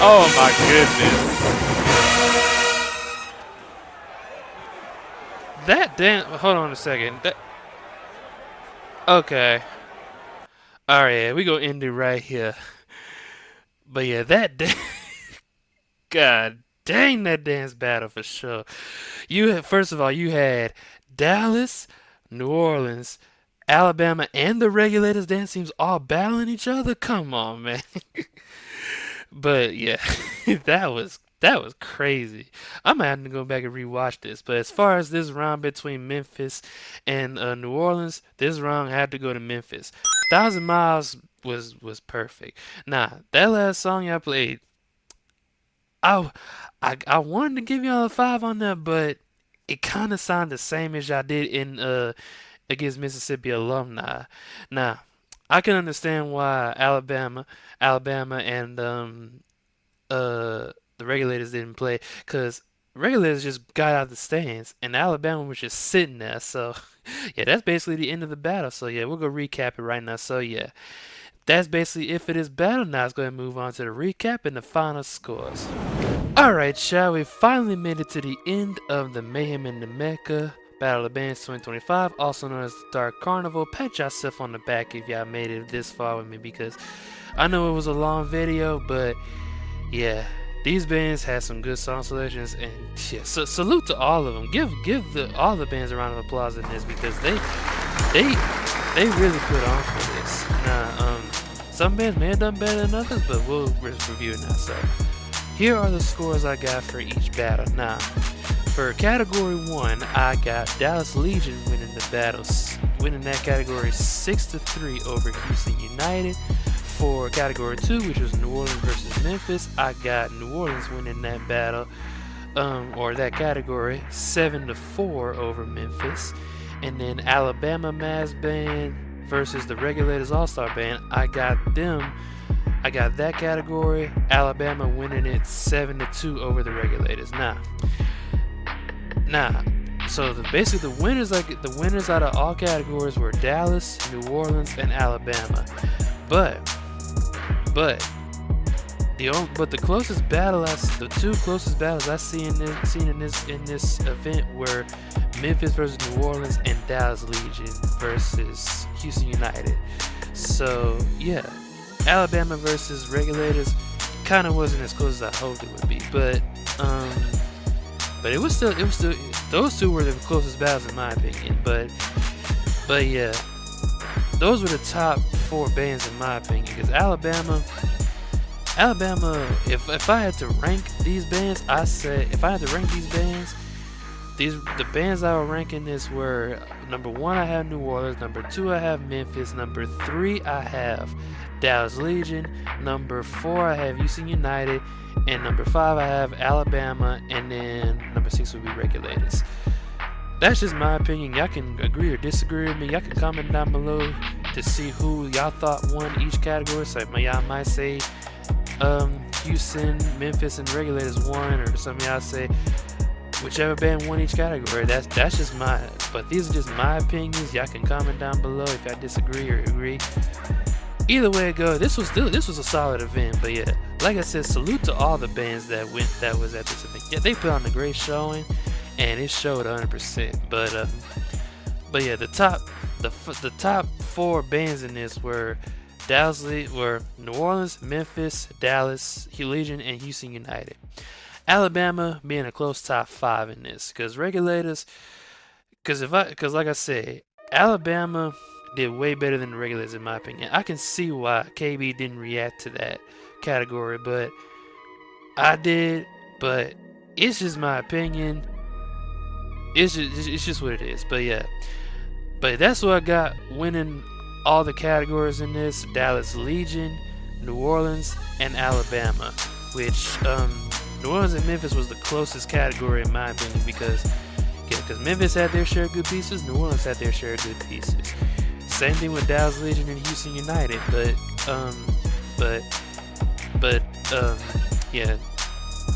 Oh my goodness. That dance, hold on a second. Okay. Alright, yeah, we gonna end it right here. But yeah, God dang, that dance battle for sure. First of all, you had Dallas, New Orleans, Alabama, and the Regulators dance teams all battling each other. Come on, man. But yeah, that was crazy. I'm gonna have to go back and rewatch this. But as far as this round between Memphis and New Orleans, this round had to go to Memphis. 1,000 Miles was perfect. Nah, that last song y'all played, I wanted to give y'all a 5 on that, but it kind of sounded the same as y'all did in against Mississippi Alumni. Now, I can understand why Alabama and the Regulators didn't play, because Regulators just got out of the stands and Alabama was just sitting there. So yeah, that's basically the end of the battle. So yeah, we'll go recap it right now. So yeah, that's basically it for this battle. Now let's go ahead and move on to the recap and the final scores. Alright, shall we finally made it to the end of the Mayhem in the Mecca Battle of the Bands 2025, also known as the Dark Carnival. Pat yourself on the back if y'all made it this far with me, because I know it was a long video, but yeah, these bands had some good song selections, and yeah, so salute to all of them. Give all the bands a round of applause in this, because they really put on for this. Now, some bands may have done better than others, but we'll review it now. So here are the scores I got for each battle. Now, for category 1, I got Dallas Legion winning the battles, winning that category 6-3 over Houston United. For category 2, which was New Orleans versus Memphis, I got New Orleans winning that battle, or that category, 7-4 over Memphis. And then Alabama Mass Band versus the Regulators All-Star Band, I got that category, Alabama winning it 7-2 over the Regulators. So basically the winners out of all categories were Dallas, New Orleans, and Alabama. But but the closest battle the two closest battles I seen in this event were Memphis versus New Orleans and Dallas Legion versus Houston United. So yeah, Alabama versus Regulators kind of wasn't as close as I hoped it would be, but it was still those two were the closest battles in my opinion. But yeah, those were the top 4 bands in my opinion, because Alabama, if I had to rank these bands, the bands I would rank in this were: number 1 I have New Orleans, number 2 I have Memphis, number 3 I have Dallas Legion, number 4 I have Houston United, and number 5 I have Alabama, and then number 6 would be Regulators. That's just my opinion. Y'all can agree or disagree with me. Y'all can comment down below to see who y'all thought won each category. So y'all might say Houston, Memphis, and Regulators won, or some of y'all say whichever band won each category. That's just but these are just my opinions. Y'all can comment down below if y'all disagree or agree. Either way it goes, this was a solid event. But yeah, like I said, salute to all the bands that was at this event. Yeah, they put on a great showing, and it showed 100%. But yeah, the top 4 bands in this were New Orleans, Memphis, Dallas, Legion, and Houston United. Alabama being a close top 5 in this, because Regulators, because like I said, Alabama did way better than the Regulators in my opinion. I can see why KB didn't react to that category, but I did. But it's just my opinion. It's just what it is. But yeah, but that's what I got winning all the categories in this: Dallas Legion, New Orleans, and Alabama. Which New Orleans and Memphis was the closest category in my opinion, because Memphis had their share of good pieces, New Orleans had their share of good pieces. Same thing with Dallas Legion and Houston United, yeah,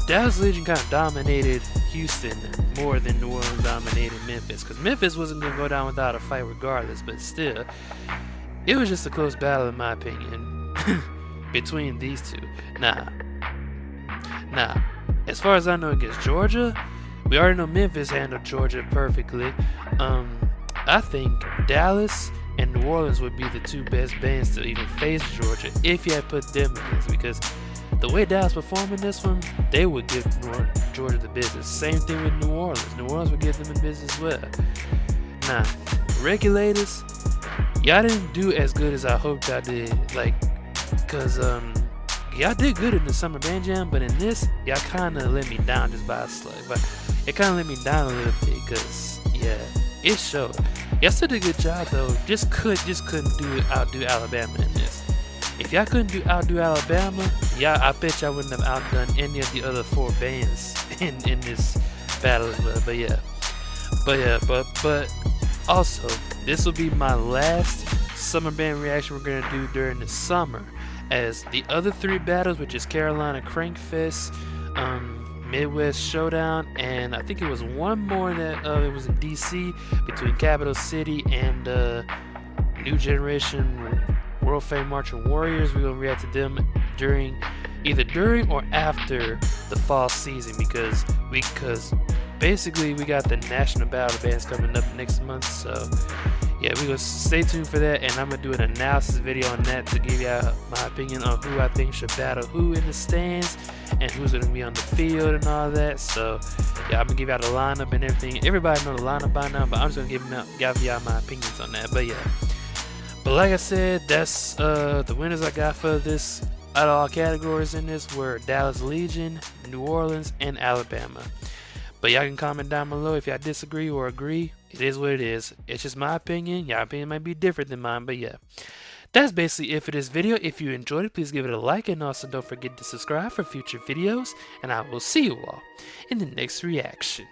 Dallas Legion kind of dominated Houston more than New Orleans dominated Memphis, because Memphis wasn't going to go down without a fight regardless, but still, it was just a close battle in my opinion between these two. Now, as far as I know against Georgia, we already know Memphis handled Georgia perfectly. I think Dallas and New Orleans would be the 2 best bands to even face Georgia if you had put them in this, because the way Dallas performed in this one, they would give Georgia the business. Same thing with New Orleans. New Orleans would give them the business as well. Now, Regulators, y'all didn't do as good as I hoped y'all did. Cause y'all did good in the Summer Band Jam, but in this, y'all kind of let me down just by a slight. But it kind of let me down a little bit, cause yeah, it showed. Y'all still did a good job though. Just couldn't outdo Alabama in this. If y'all couldn't outdo Alabama, I bet y'all wouldn't have outdone any of the other 4 bands in this battle as well. But also, this will be my last Summer Band reaction we're gonna do during the summer, as the other 3 battles, which is Carolina Crankfest, Midwest Showdown, and I think it was one more that it was in DC between Capital City and New Generation World Fame Marching Warriors. We're gonna react to them either during or after the fall season, because basically we got the national battle bands coming up next month. So yeah, we're gonna stay tuned for that, and I'm gonna do an analysis video on that to give y'all my opinion on who I think should battle who in the stands and who's gonna be on the field and all that. So yeah, I'm gonna give y'all the lineup and everything. Everybody know the lineup by now, but I'm just gonna give y'all my opinions on that. But yeah, but like I said, that's the winners I got for this out of all categories in this were Dallas Legion, New Orleans, and Alabama. But y'all can comment down below if y'all disagree or agree. It is what it is. It's just my opinion. Y'all opinion might be different than mine, but yeah. That's basically it for this video. If you enjoyed it, please give it a like, and also don't forget to subscribe for future videos, and I will see you all in the next reaction.